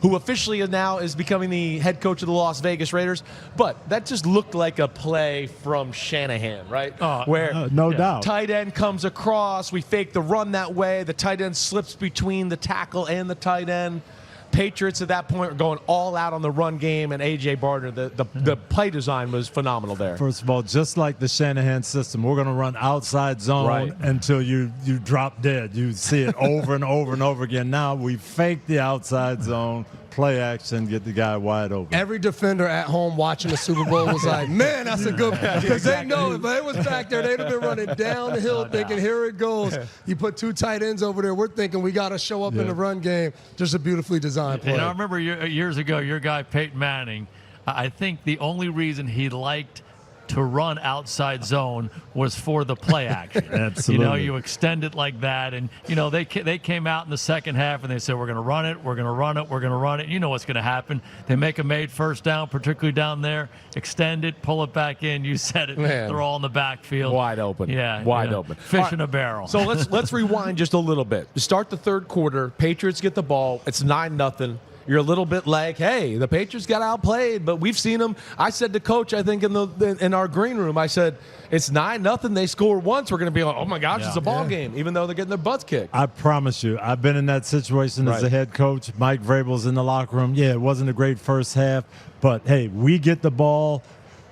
who officially now is becoming the head coach of the Las Vegas Raiders. But that just looked like a play from Shanahan, right? Where no doubt. Tight end comes across, we fake the run that way, the tight end slips between the tackle and the tight end. Patriots at that point were going all out on the run game, and A.J. Barner, the play design was phenomenal there. First of all, just like the Shanahan system, we're going to run outside zone until you drop dead. You see it over and over and over again. Now we fake the outside zone, play action, get the guy wide open. Every defender at home watching the Super Bowl was like, man, that's a good one. Because they know if it was back there, they'd have been running down the hill thinking, here it goes. You put 2 tight ends over there. We're thinking we got to show up in the run game. Just a beautifully designed play. I remember years ago, your guy, Peyton Manning, I think the only reason he liked to run outside zone was for the play action. Absolutely. You extend it like that, and they came out in the second half and they said, we're going to run it, we're going to run it, we're going to run it. You know what's going to happen. They make a made first down, particularly down there, extend it, pull it back in. You said it. Man. They're all in the backfield. Wide open. Yeah. Wide open. Fish in a barrel. So let's rewind just a little bit. To start the third quarter, Patriots get the ball. It's 9-0. You're a little bit like, hey, the Patriots got outplayed, but we've seen them. I said to Coach, I think in our green room, I said, it's 9-0. They score once. We're going to be like, oh my gosh, it's a ball game, even though they're getting their butts kicked. I promise you, I've been in that situation as a head coach. Mike Vrabel's in the locker room. Yeah, it wasn't a great first half, but hey, we get the ball.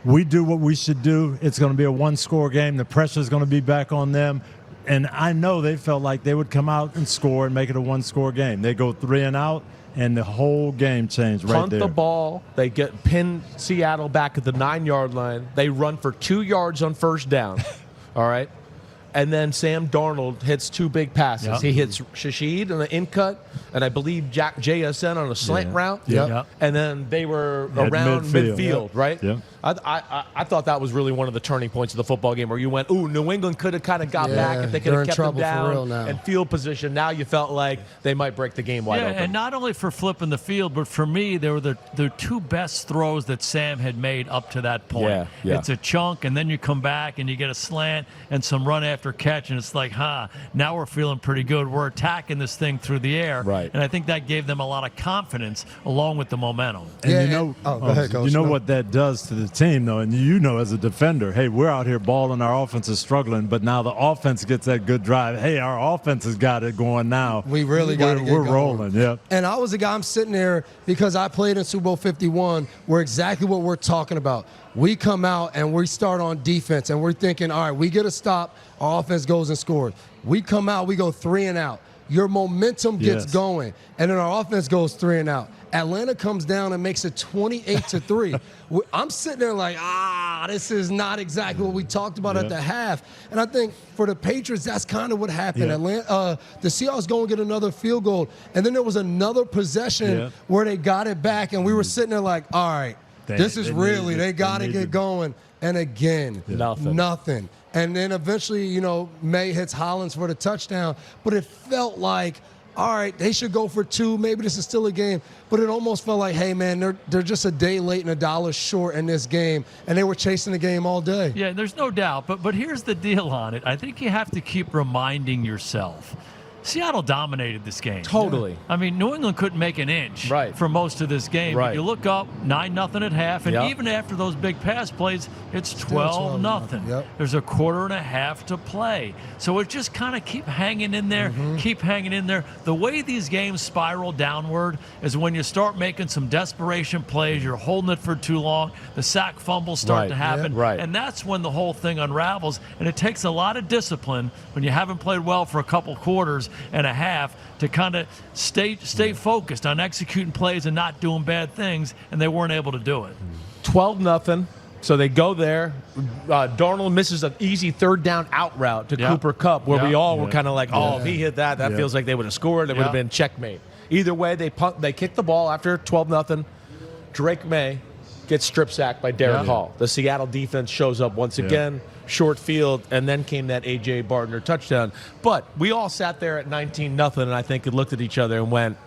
we do what we should do. It's going to be a one-score game. The pressure is going to be back on them. And I know they felt like they would come out and score and make it a one-score game. They go 3 and out, and the whole game changed right Punt there. the ball. They pin Seattle back at the 9-yard line. They run for 2 yards on first down. All right. And then Sam Darnold hits 2 big passes. Yep. He hits Shashid on an in-cut, and I believe GWES ERN on a slant route. Yep. And then they were At around midfield, right? Yep. I thought that was really one of the turning points of the football game, where you went, ooh, New England could have kind of got back if they could have kept them down and field position. Now you felt like they might break the game wide open. And not only for flipping the field, but for me, they were the 2 best throws that Sam had made up to that point. Yeah. It's a chunk, and then you come back and you get a slant and some run after catch, and it's like, now we're feeling pretty good. We're attacking this thing through the air. Right. And I think that gave them a lot of confidence along with the momentum. And go ahead, Coach. You know what that does to the team, though, and you know as a defender, hey, we're out here balling, our offense is struggling, but now the offense gets that good drive. Hey, our offense has got it going now. We really got to get We're going. rolling, yep. And I was a guy, I'm sitting there because I played in Super Bowl 51, where exactly what we're talking about. We come out and we start on defense, and we're thinking, all right, we get a stop, our offense goes and scores. We come out, we go 3 and out. Your momentum gets going, and then our offense goes 3 and out. Atlanta comes down and makes it 28-3. I'm sitting there like, this is not exactly what we talked about at the half. And I think for the Patriots, that's kind of what happened. The Seahawks go and get another field goal, and then there was another possession where they got it back, and we were sitting there like, all right, this is really, they got to get going. And again, nothing. And then eventually, May hits Hollins for the touchdown, but it felt like, all right, they should go for 2. Maybe this is still a game. But it almost felt like, hey, man, they're just a day late and $1 short in this game. And they were chasing the game all day. Yeah, there's no doubt. But here's the deal on it. I think you have to keep reminding yourself. Seattle dominated this game. Totally. I mean, New England couldn't make an inch for most of this game. Right. But you look up, 9-0 at half, and even after those big pass plays, it's 12-0. Yep. There's a quarter and a half to play. So it just kind of keep hanging in there, keep hanging in there. The way these games spiral downward is when you start making some desperation plays, you're holding it for too long, the sack fumbles start to happen, and that's when the whole thing unravels. And it takes a lot of discipline when you haven't played well for a couple quarters and a half to kind of stay focused on executing plays and not doing bad things, and they weren't able to do it. 12-0. So they go there. Darnold misses an easy 3rd down out route to Cooper Kupp, where we all were kind of like, if he hit that feels like they would have scored. It would have been checkmate. Either way, they kick the ball after 12-0. Drake May gets strip sacked by Derek Hall. The Seattle defense shows up once again. Short field, and then came that A.J. Bartner touchdown. But we all sat there at 19-0, and I think looked at each other and went,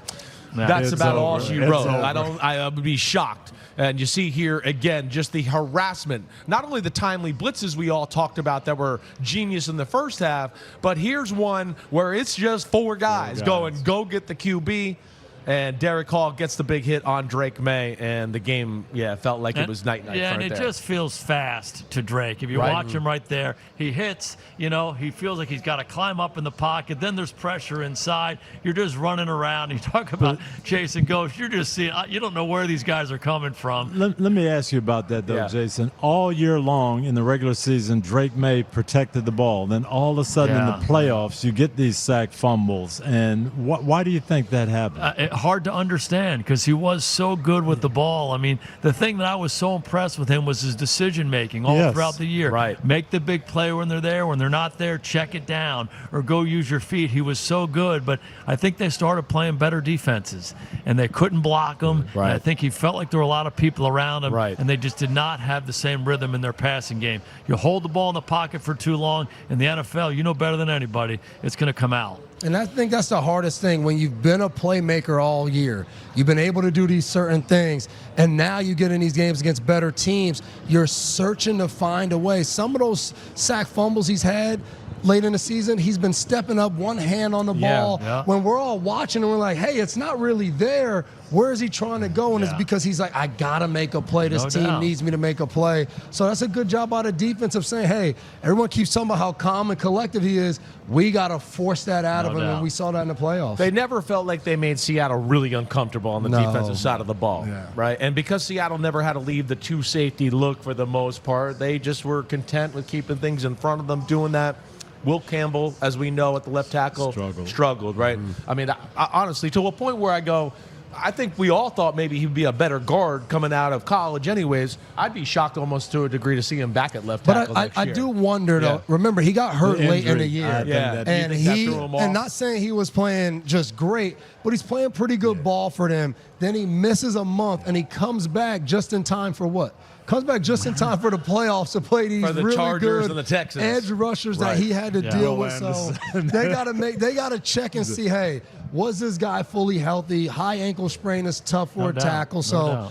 that's about all she wrote. I would be shocked. And you see here, again, just the harassment. Not only the timely blitzes we all talked about that were genius in the first half, but here's one where it's just 4 guys going, go get the QB. And Derek Hall gets the big hit on Drake May, and the game, felt like it was night-night. Yeah, and it just feels fast to Drake. If you watch him right there, he hits, he feels like he's got to climb up in the pocket. Then there's pressure inside. You're just running around. You talk about chasing ghosts. You're just seeing, you don't know where these guys are coming from. Let me ask you about that, though, Jason. All year long in the regular season, Drake May protected the ball. Then all of a sudden in the playoffs, you get these sack fumbles. And why do you think that happened? Hard to understand because he was so good with the ball. I mean, the thing that I was so impressed with him was his decision-making all throughout the year. Make the big play when they're there. When they're not there, check it down or go use your feet. He was so good, but I think they started playing better defenses, and they couldn't block him. And I think he felt like there were a lot of people around him, and they just did not have the same rhythm in their passing game. You hold the ball in the pocket for too long, in the NFL, you know better than anybody, it's going to come out. And I think that's the hardest thing when you've been a playmaker all year. You've been able to do these certain things, and now you get in these games against better teams. You're searching to find a way. Some of those sack fumbles he's had, late in the season, he's been stepping up, one hand on the ball. Yeah. When we're all watching and we're like, hey, it's not really there. Where is he trying to go? And it's because he's like, I got to make a play. This team needs me to make a play. So that's a good job by the defense of saying, hey, everyone keeps talking about how calm and collective he is. We got to force that out of him, and we saw that in the playoffs. They never felt like they made Seattle really uncomfortable on the defensive side of the ball, right? And because Seattle never had to leave the two safety look for the most part, they just were content with keeping things in front of them, doing that. Will Campbell, as we know, at the left tackle, struggled, right? I mean, I, honestly, to a point where I go, I think we all thought maybe he'd be a better guard coming out of college anyways. I'd be shocked almost to a degree to see him back at left tackle next year. I do wonder, though. Remember, he got hurt late in the year. And not saying he was playing just great, but he's playing pretty good ball for them. Then he misses a month, and he comes back just in time for what? Comes back just in time for the playoffs to play these for the really Chargers good and the Texans. edge rushers that he had to deal with. So they got to check and see, hey, was this guy fully healthy? High ankle sprain is tough for a tackle. So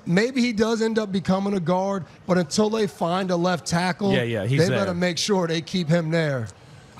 maybe he does end up becoming a guard, but until they find a left tackle, they better make sure they keep him there.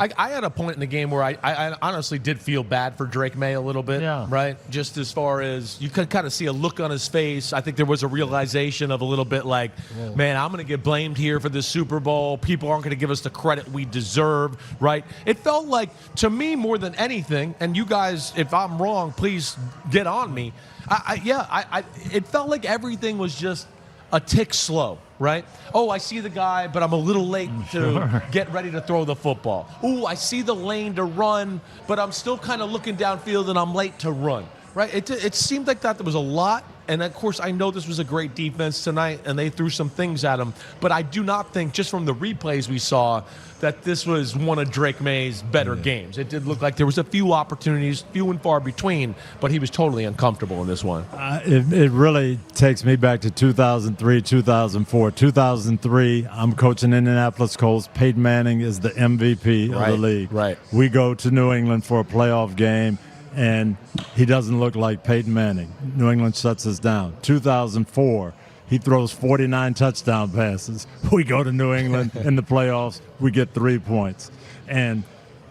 I had a point in the game where I honestly did feel bad for Drake May a little bit, right? Just as far as you could kind of see a look on his face. I think there was a realization of a little bit like, man, I'm going to get blamed here for this Super Bowl. People aren't going to give us the credit we deserve, right? It felt like, to me, more than anything, and you guys, if I'm wrong, please get on me. It felt like everything was just a tick slow. Right? Oh, I see the guy, but I'm a little late to get ready to throw the football. Ooh, I see the lane to run, but I'm still kind of looking downfield and I'm late to run. Right? It seemed like that there was a lot. And, of course, I know this was a great defense tonight, and they threw some things at him. But I do not think, just from the replays we saw, that this was one of Drake May's better games. It did look like there was a few opportunities, few and far between, but he was totally uncomfortable in this one. It really takes me back to 2003, 2004. 2003, I'm coaching Indianapolis Colts. Peyton Manning is the MVP of the league. Right. We go to New England for a playoff game, and he doesn't look like Peyton Manning. New England shuts us down. 2004, he throws 49 touchdown passes. We go to New England in the playoffs. We get 3 points. And,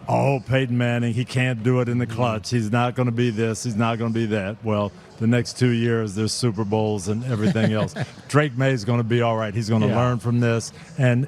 Peyton Manning, he can't do it in the clutch. He's not going to be this. He's not going to be that. Well, the next 2 years, there's Super Bowls and everything else. Drake May is going to be all right. He's going to learn from this. And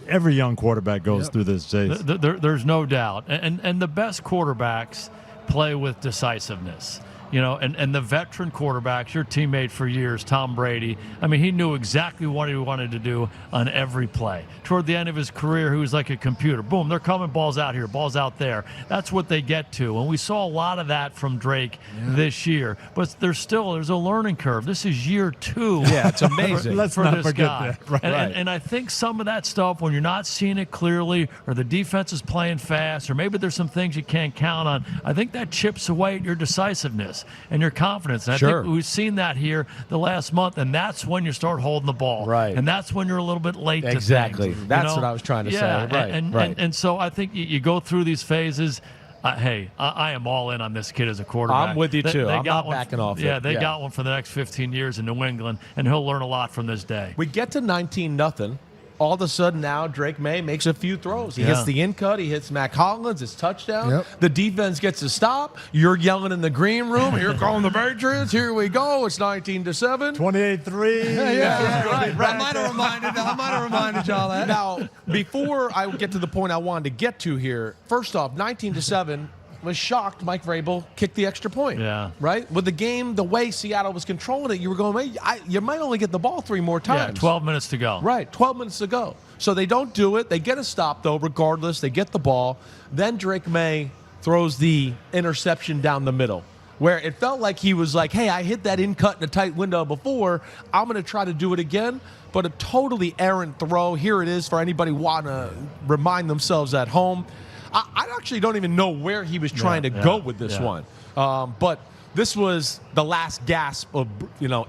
every young quarterback goes through this, Jace. There's no doubt. And the best quarterbacks play with decisiveness. You know, and the veteran quarterbacks, your teammate for years, Tom Brady, I mean, he knew exactly what he wanted to do on every play. Toward the end of his career, he was like a computer. Boom, they're coming, balls out here, balls out there. That's what they get to. And we saw a lot of that from Drake this year. But there's a learning curve. This is year 2. Yeah, it's amazing. Let's for not this forget guy. that. Right. And I think some of that stuff, when you're not seeing it clearly, or the defense is playing fast, or maybe there's some things you can't count on, I think that chips away at your decisiveness and your confidence. And I think we've seen that here the last month, and that's when you start holding the ball. Right. And that's when you're a little bit late to exactly. things. That's what I was trying to say. Right. And so I think you go through these phases. Hey, I am all in on this kid as a quarterback. I'm with you, too. I'm not backing off. Yeah, they got one for the next 15 years in New England, and he'll learn a lot from this day. We get to 19-0. All of a sudden now Drake May makes a few throws. He hits the in-cut. He hits Mac Hollins. It's touchdown. The defense gets a stop. You're yelling in the green room. Here come the Patriots. Here we go. It's 19-7. 28-3. Right. I might have reminded y'all that. Now, before I get to the point I wanted to get to here, first off, 19-7, was shocked Mike Vrabel kicked the extra point. Yeah. Right? With the game, the way Seattle was controlling it, you were going, you might only get the ball 3 more times. Yeah, 12 minutes to go. Right, 12 minutes to go. So they don't do it. They get a stop, though, regardless. They get the ball. Then Drake May throws the interception down the middle, where it felt like he was like, hey, I hit that in-cut in a tight window before. I'm going to try to do it again. But a totally errant throw. Here it is for anybody wanting to remind themselves at home. I actually don't even know where he was trying to go with this one. But this was the last gasp of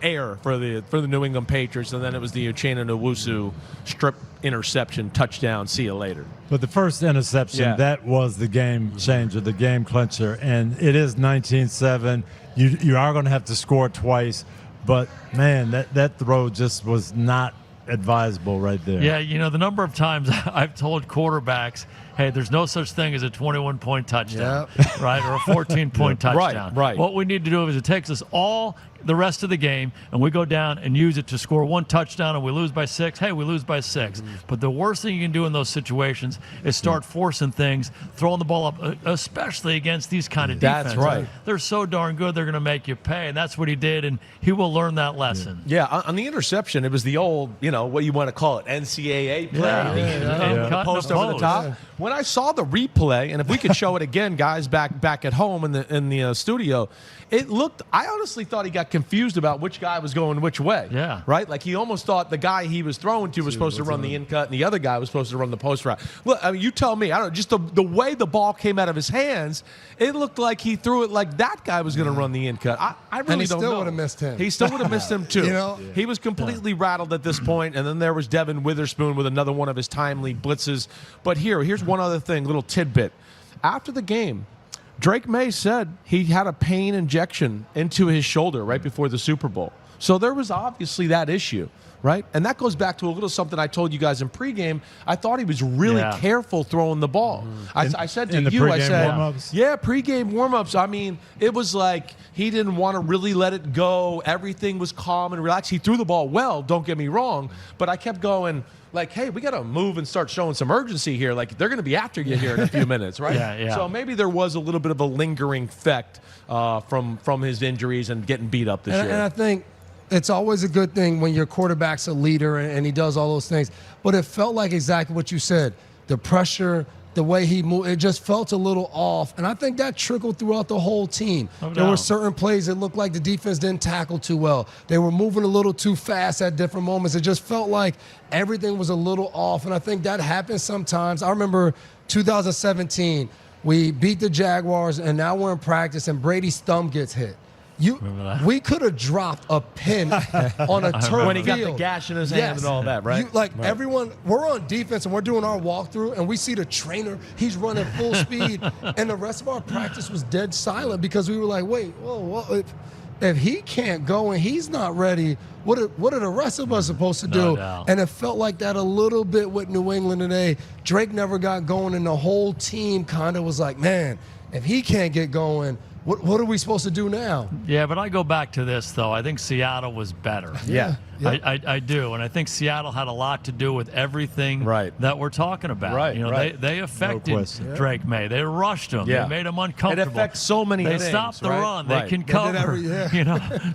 air for the New England Patriots, and then it was the Uchenna Nwosu strip interception touchdown. See you later. But the first interception, that was the game changer, the game clincher, and it is 19-7. You are going to have to score twice, but man, that throw just was not advisable right there. Yeah, the number of times I've told quarterbacks, hey, there's no such thing as a 21-point touchdown, right, or a 14-point touchdown. Right. What we need to do is it takes us all the rest of the game, and we go down and use it to score one touchdown, and we lose by 6. Hey, we lose by 6. But the worst thing you can do in those situations is start forcing things, throwing the ball up, especially against these kind of defenses. That's right. They're so darn good, they're going to make you pay, and that's what he did, and he will learn that lesson. Yeah, on the interception, it was the old, what you want to call it, NCAA play. The post over the top. When I saw the replay, and if we could show it again, guys, back at home in the studio, it looked. I honestly thought he got confused about which guy was going which way. Yeah. Right? Like he almost thought the guy he was throwing to was supposed to run the in cut, and the other guy was supposed to run the post route. Look, I mean, you tell me. I don't know. Just the way the ball came out of his hands, it looked like he threw it like that guy was going to run the in cut. I really don't know. And he still would have missed him. He still would have missed him too. He was completely rattled at this point, and then there was Devin Witherspoon with another one of his timely blitzes. But here's one other thing, little tidbit. After the game, Drake May said he had a pain injection into his shoulder right before the Super Bowl. So there was obviously that issue, right? And that goes back to a little something I told you guys in pregame. I thought he was really careful throwing the ball. I said to you, I said, warm-ups? pregame warm-ups. I mean, it was like he didn't want to really let it go. Everything was calm and relaxed. He threw the ball well, don't get me wrong, but I kept going, like, hey, we got to move and start showing some urgency here. Like, they're going to be after you here in a few minutes, right? Yeah. So maybe there was a little bit of a lingering effect from his injuries and getting beat up this year. And I think it's always a good thing when your quarterback's a leader and he does all those things. But it felt like exactly what you said. The pressure, the way he moved, it just felt a little off. And I think that trickled throughout the whole team. There were certain plays that looked like the defense didn't tackle too well. They were moving a little too fast at different moments. It just felt like everything was a little off. And I think that happens sometimes. I remember 2017, we beat the Jaguars, and now we're in practice, and Brady's thumb gets hit. We could have dropped a pin on a turf when he got the field. gash in his hand and all that, right? Everyone, we're on defense and we're doing our walkthrough, and we see the trainer, he's running full speed, and the rest of our practice was dead silent because we were like, wait, whoa, if he can't go and he's not ready, what are the rest of us supposed to do? No doubt. And it felt like that a little bit with New England today. Drake never got going, and the whole team kind of was like, man, if he can't get going, what are we supposed to do now? Yeah, but I go back to this, though. I think Seattle was better. Yeah. I do, and I think Seattle had a lot to do with everything that we're talking about. Right, They affected Drake May. They rushed him. They made him uncomfortable. It affects so many things. They stopped the run. Right. They can cover.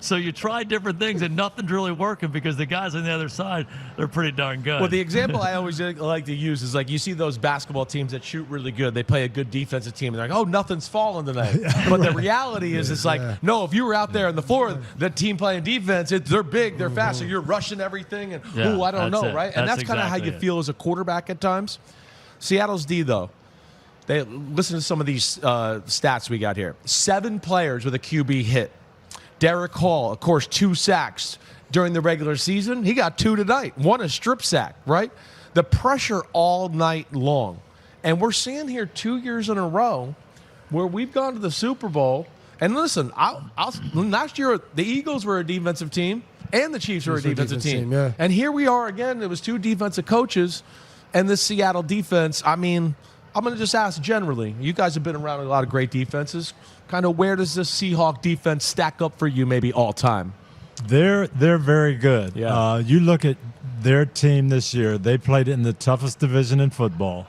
So you try different things, and nothing's really working because the guys on the other side, they're pretty darn good. Well, the example I always like to use is like you see those basketball teams that shoot really good. They play a good defensive team, and they're like, oh, nothing's falling tonight. But the reality is it's like, no, if you were out there on the floor, the team playing defense, they're big, they're fast, so you're rushing everything. And I don't know, right? And that's kind of how you feel as a quarterback at times. Seattle's D, though, they listen to some of these stats we got here. 7 players with a QB hit. Derek Hall, of course, 2 sacks during the regular season. He got 2 tonight. 1 a strip sack, right? The pressure all night long. And we're seeing here 2 years in a row where we've gone to the Super Bowl. And listen, last year the Eagles were a defensive team. And the Chiefs were a defensive team. And here we are again. It was 2 defensive coaches and this Seattle defense. I mean, I'm going to just ask generally. You guys have been around a lot of great defenses. Kind of where does this Seahawk defense stack up for you maybe all time? They're very good. Yeah. You look at their team this year. They played in the toughest division in football.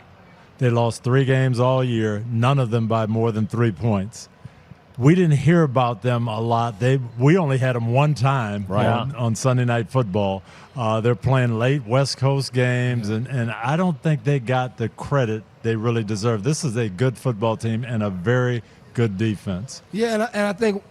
They lost 3 games all year, none of them by more than 3 points. We didn't hear about them a lot. We only had them one time on Sunday Night Football. They're playing late West Coast games, and I don't think they got the credit they really deserve. This is a good football team and a very good defense. Yeah, and I think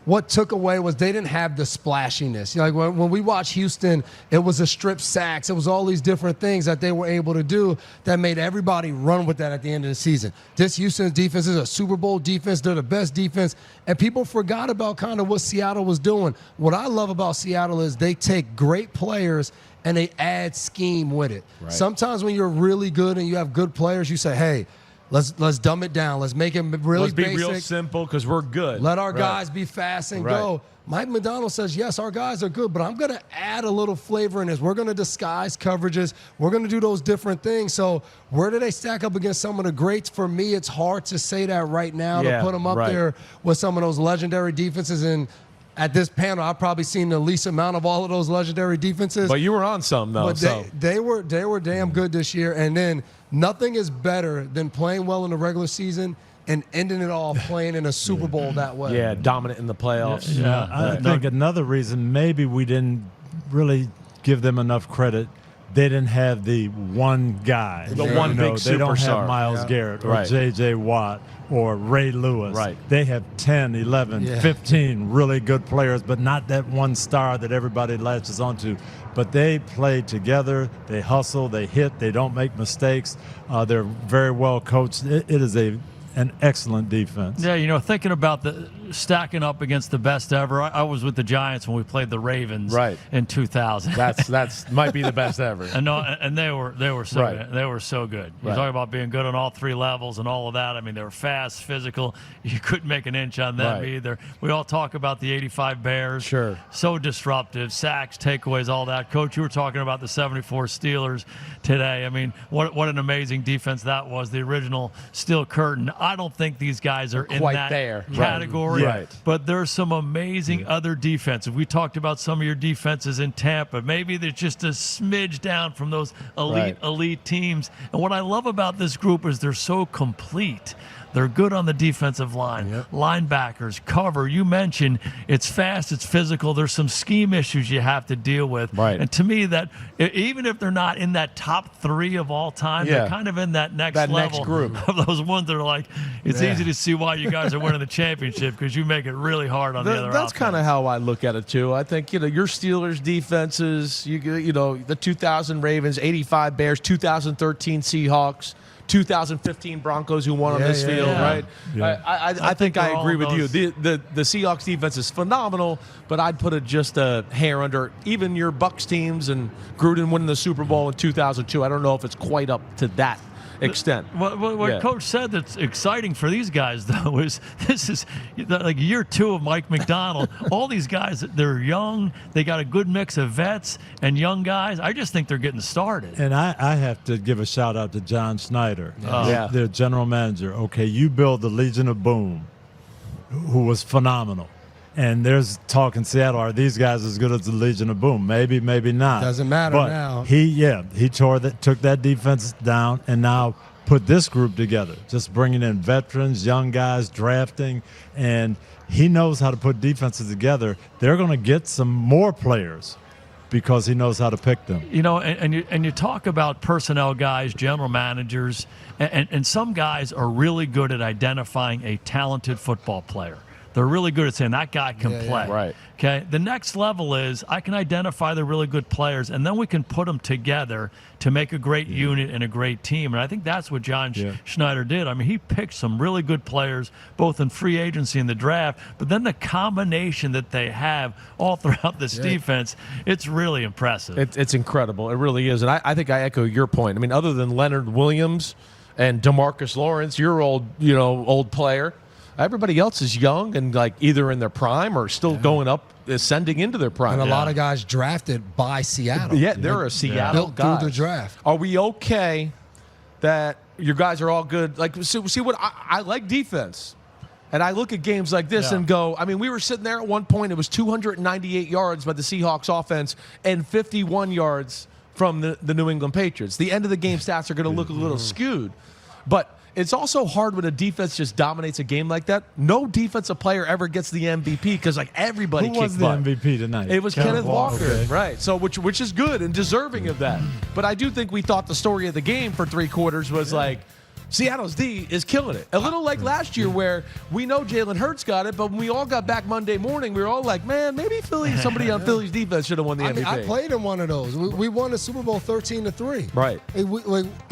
what took away was they didn't have the splashiness. Like when we watched Houston, it was a strip sacks. It was all these different things that they were able to do that made everybody run with that at the end of the season. This Houston's defense is a Super Bowl defense. They're the best defense. And people forgot about kind of what Seattle was doing. What I love about Seattle is they take great players and they add scheme with it. Right. Sometimes when you're really good and you have good players, you say, hey, Let's dumb it down. Let's make it really Let's be basic. real simple because we're good. Let our guys be fast and Right. go. Mike McDonald says, yes, our guys are good, but I'm going to add a little flavor in this. We're going to disguise coverages. We're going to do those different things. So where do they stack up against some of the greats? For me, it's hard to say that right now, to put them up there with some of those legendary defenses. And at this panel, I've probably seen the least amount of all of those legendary defenses. But you were on some, though. But they were damn good this year. And then nothing is better than playing well in the regular season and ending it off playing in a Super Bowl that way. Yeah, dominant in the playoffs. Yeah, I think another reason maybe we didn't really give them enough credit. They didn't have the one guy. The one big superstar. They don't have Myles Garrett or J.J. Watt or Ray Lewis. Right. They have 10, 11, 15 really good players, but not that one star that everybody latches onto. But they play together. They hustle. They hit. They don't make mistakes. They're very well coached. It is an excellent defense. Yeah, thinking about the stacking up against the best ever. I was with the Giants when we played the Ravens in 2000. That's might be the best ever. And they were so good. They were so good. You're talking about being good on all three levels and all of that. I mean, they were fast, physical. You couldn't make an inch on them either. We all talk about the 85 Bears. Sure. So disruptive, sacks, takeaways, all that. Coach, you were talking about the 74 Steelers today. I mean, what an amazing defense that was. The original Steel Curtain. I don't think these guys are in that category. Right. But there's some amazing other defenses. We talked about some of your defenses in Tampa. Maybe they're just a smidge down from those elite teams. And what I love about this group is they're so complete. They're good on the defensive line. Linebackers, cover. You mentioned it's fast, it's physical. There's some scheme issues you have to deal with. Right. And to me, that even if they're not in that top three of all time, they're kind of in that next level group of those ones that are like, it's easy to see why you guys are winning the championship because you make it really hard on the other That's kind of how I look at it, too. I think, your Steelers defenses, the 2000 Ravens, 85 Bears, 2013 Seahawks, 2015 Broncos who won on this field, right? Yeah. I think I agree with you. The Seahawks defense is phenomenal, but I'd put it just a hair under even your Bucs teams and Gruden winning the Super Bowl in 2002. I don't know if it's quite up to that extent. What Coach said that's exciting for these guys, though, is this is like year two of Mike McDonald. All these guys, they're young. They got a good mix of vets and young guys. I just think they're getting started. And I have to give a shout-out to John Schneider, their general manager. Okay, you build the Legion of Boom, who was phenomenal. And there's talk in Seattle, are these guys as good as the Legion of Boom? Maybe, maybe not. Doesn't matter now. He took that defense down and now put this group together, just bringing in veterans, young guys, drafting, and he knows how to put defenses together. They're going to get some more players because he knows how to pick them. And you talk about personnel guys, general managers, and some guys are really good at identifying a talented football player. They're really good at saying that guy can play. Yeah, right. Okay. The next level is I can identify the really good players, and then we can put them together to make a great unit and a great team. And I think that's what John Schneider did. I mean, he picked some really good players, both in free agency and the draft, but then the combination that they have all throughout this defense, it's really impressive. It's incredible. It really is. And I think I echo your point. I mean, other than Leonard Williams and DeMarcus Lawrence, your old player, everybody else is young and like either in their prime or still going up, ascending into their prime. And a lot of guys drafted by Seattle. Yeah, they're a Seattle guy. Through the draft. Are we okay that your guys are all good? Like, see what I like defense. And I look at games like this and go, I mean, we were sitting there at one point, it was 298 yards by the Seahawks offense and 51 yards from the New England Patriots. The end of the game stats are going to look a little skewed. But it's also hard when a defense just dominates a game like that. No defensive player ever gets the MVP because like everybody kicked butt. Who was the MVP tonight? It was Kenneth Walker, right? So which is good and deserving of that. But I do think we thought the story of the game for 3 quarters was like Seattle's D is killing it. A little like last year where we know Jalen Hurts got it, but when we all got back Monday morning, we were all like, man, maybe somebody on Philly's defense should have won the MVP. I played in one of those. We won the Super Bowl 13-3. Right.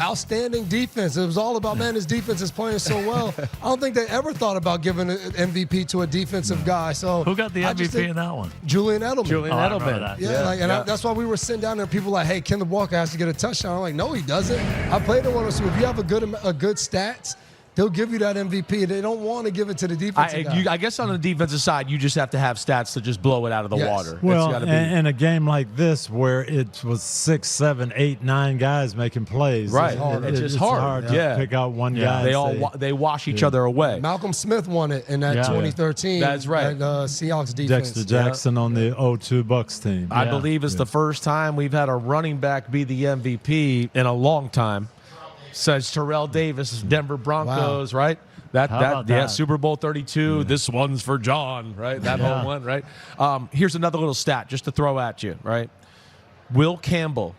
Outstanding defense. It was all about, man, his defense is playing so well. I don't think they ever thought about giving an MVP to a defensive guy. So who got the MVP in that one? Julian Edelman. Edelman. That's why we were sitting down there. People were like, hey, Kenneth Walker has to get a touchdown. I'm like, no, he doesn't. I played in one of those. If you have a good stats they'll give you that MVP. They don't want to give it to the defensive guy. I guess on the defensive side, you just have to have stats to just blow it out of the water. Well, it's gotta be. in a game like this where it was 6, 7, 8, 9 guys making plays, Right. It's just hard. to pick out one guy. They wash each other away. Malcolm Smith won it in that 2013. That's right. Seahawks defense. Dexter Jackson on the 02 Bucks team. I believe it's the first time we've had a running back be the MVP in a long time. Says Terrell Davis, Denver Broncos, right? That Super Bowl 32. This one's for John, right? That home one, right? Here's another little stat just to throw at you, right? Will Campbell,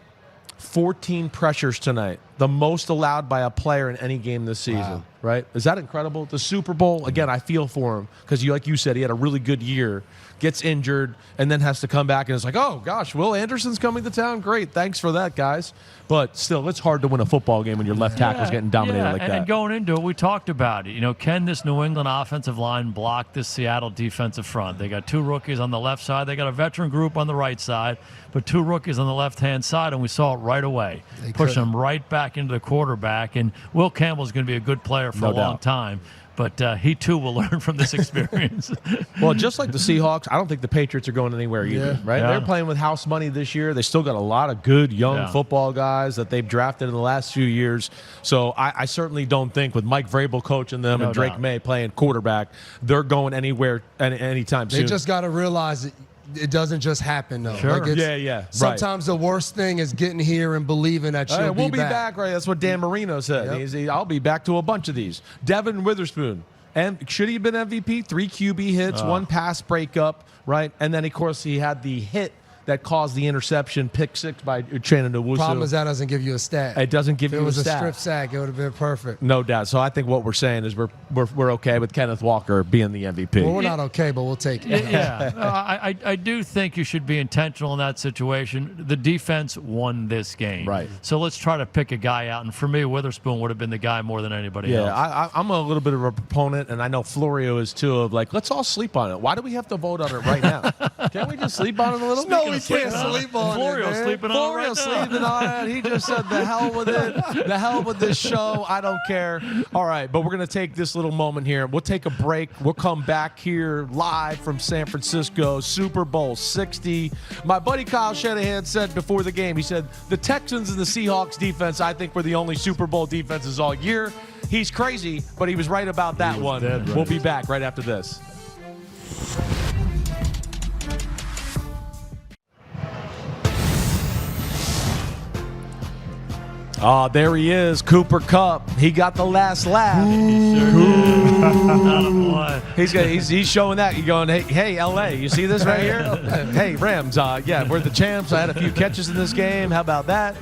14 pressures tonight, the most allowed by a player in any game this season, right? Is that incredible? The Super Bowl, again, I feel for him because, like you said, he had a really good year, gets injured, and then has to come back, and it's like, oh, gosh, Will Anderson's coming to town? Great, thanks for that, guys. But still, it's hard to win a football game when your left tackle's getting dominated like that. And going into it, we talked about it. Can this New England offensive line block this Seattle defensive front? They got 2 rookies on the left side. They got a veteran group on the right side, but 2 rookies on the left-hand side, and we saw it right away. Pushing them right back into the quarterback, and Will Campbell's going to be a good player for a long time. But he, too, will learn from this experience. Well, just like the Seahawks, I don't think the Patriots are going anywhere either, right? Yeah. They're playing with house money this year. They still got a lot of good young football guys that they've drafted in the last few years. So I certainly don't think with Mike Vrabel coaching them and Drake May playing quarterback, they're going anywhere anytime soon. They just got to realize it doesn't just happen, though. Sure. Like sometimes the worst thing is getting here and believing that you'll we'll be back. Right? That's what Dan Marino said. I'll be back to a bunch of these. Devin Witherspoon. And should he have been MVP? 3 QB hits, 1 pass breakup, right? And then, of course, he had the hit that caused the interception, pick 6 by Uchenna Nwosu. Problem is that doesn't give you a stat. It doesn't give you a stat. If it was a strip sack, it would have been perfect. No doubt. So I think what we're saying is we're okay with Kenneth Walker being the MVP. Well, we're not okay, but we'll take it. I do think you should be intentional in that situation. The defense won this game. Right. So let's try to pick a guy out. And for me, Witherspoon would have been the guy more than anybody else. Yeah, I'm a little bit of a proponent, and I know Florio is too, of like, let's all sleep on it. Why do we have to vote on it right now? Can't we just sleep on it a little bit? No, we can't sleep on Florio's it, man. sleeping on it right sleeping on it. He just said, the hell with it. The hell with this show. I don't care. All right, but we're going to take this little moment here. We'll take a break. We'll come back here live from San Francisco, Super Bowl 60. My buddy Kyle Shanahan said before the game, he said, the Texans and the Seahawks defense, I think, were the only Super Bowl defenses all year. He's crazy, but he was right about that one. Dead right. We'll be back right after this. Oh, there he is, Cooper Kupp. He got the last laugh. He's showing that. You're going, hey, LA, you see this right here? Hey, Rams, we're the champs. I had a few catches in this game. How about that?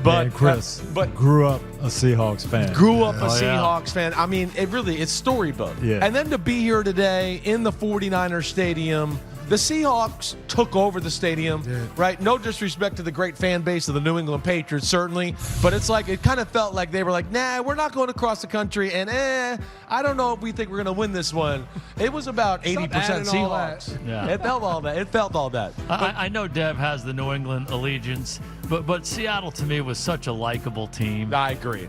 But Chris, grew up a Seahawks fan. Seahawks fan. I mean, it's storybook. Yeah. And then to be here today in the 49ers stadium, the Seahawks took over the stadium, right? No disrespect to the great fan base of the New England Patriots, certainly. But it's like, it kind of felt like they were like, nah, we're not going across the country. And I don't know if we think we're going to win this one. It was about 80% Seahawks. Yeah. It felt all that. I know Dev has the New England allegiance, but Seattle to me was such a likable team. I agree.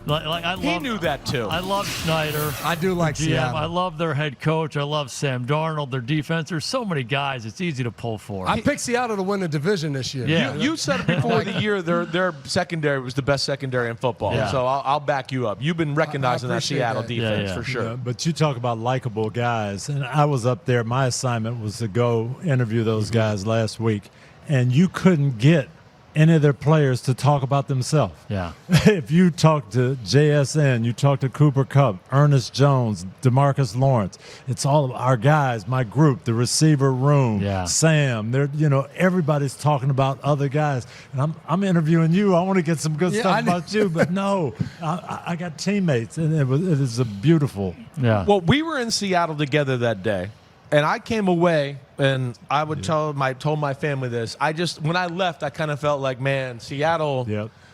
He knew that too. I love Schneider. I do like Seattle. I love their head coach. I love Sam Darnold, their defense. There's so many guys. It's easy to pull for. I picked Seattle to win the division this year. Yeah. You said it before the year, their secondary was the best secondary in football. Yeah. So I'll back you up. You've been recognizing that Seattle defense for sure. Yeah, but you talk about likable guys, and I was up there. My assignment was to go interview those guys last week, and you couldn't get any of their players to talk about themselves. Yeah. If you talk to JSN, you talk to Cooper Kupp, Ernest Jones, DeMarcus Lawrence, it's all of our guys, my group, the receiver room, Sam. They're, everybody's talking about other guys. And I'm interviewing you. I want to get some good stuff about you, but no, I got teammates, and it is a beautiful. Yeah. Well, we were in Seattle together that day. And I came away, and I would told my family this. When I left, I kind of felt like, man, Seattle.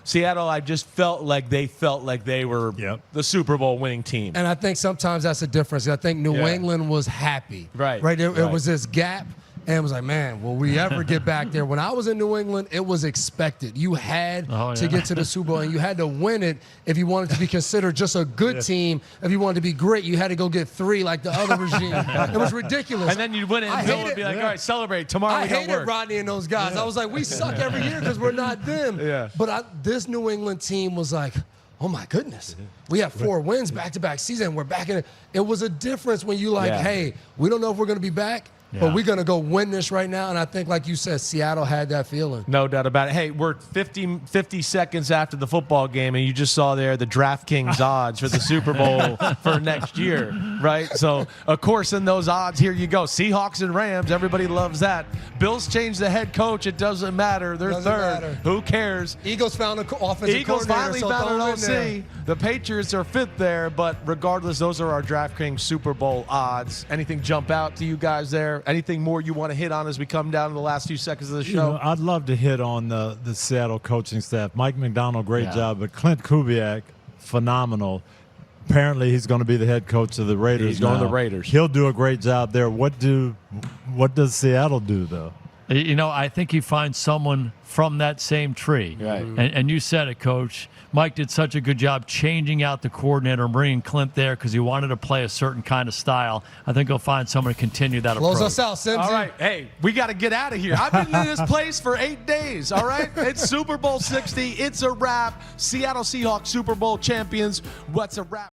I just felt like they were the Super Bowl winning team. And I think sometimes that's a difference. I think New England was happy. Right. It was this gap. and was like, man, will we ever get back there? When I was in New England, it was expected. You had to get to the Super Bowl, and you had to win it if you wanted to be considered just a good team. If you wanted to be great, you had to go get 3 like the other regime. It was ridiculous. And then you'd win it, and Bill would be like, all right, celebrate. Tomorrow we got hated work. Rodney and those guys. I was like, we suck every year because we're not them. But this New England team was like, oh, my goodness. We have 4 wins back-to-back season. We're back in it. It was a difference when you hey, we don't know if we're going to be back, but we're going to go win this right now. And I think, like you said, Seattle had that feeling. No doubt about it. Hey, we're 50 seconds after the football game, and you just saw there the DraftKings odds for the Super Bowl for next year, right? So, of course, in those odds, here you go. Seahawks and Rams, everybody loves that. Bills changed the head coach. It doesn't matter. They're third. Who cares? Eagles found an offensive Eagles coordinator. finally found an OC. The Patriots are 5th there, but regardless, those are our DraftKings Super Bowl odds. Anything jump out to you guys there? Anything more you want to hit on as we come down to the last few seconds of the show? I'd love to hit on the Seattle coaching staff. Mike McDonald, great job, but Clint Kubiak, phenomenal. Apparently, he's going to be the head coach of the Raiders. He's going to the Raiders. He'll do a great job there. What does Seattle do, though? You know, I think he finds someone from that same tree. Right. And you said it, Coach. Mike did such a good job changing out the coordinator and bringing Clint there because he wanted to play a certain kind of style. I think he'll find someone to continue that approach. Close us out, Simpson. All right. Hey, we got to get out of here. I've been in this place for 8 days, all right? It's Super Bowl 60. It's a wrap. Seattle Seahawks Super Bowl champions. What's a wrap?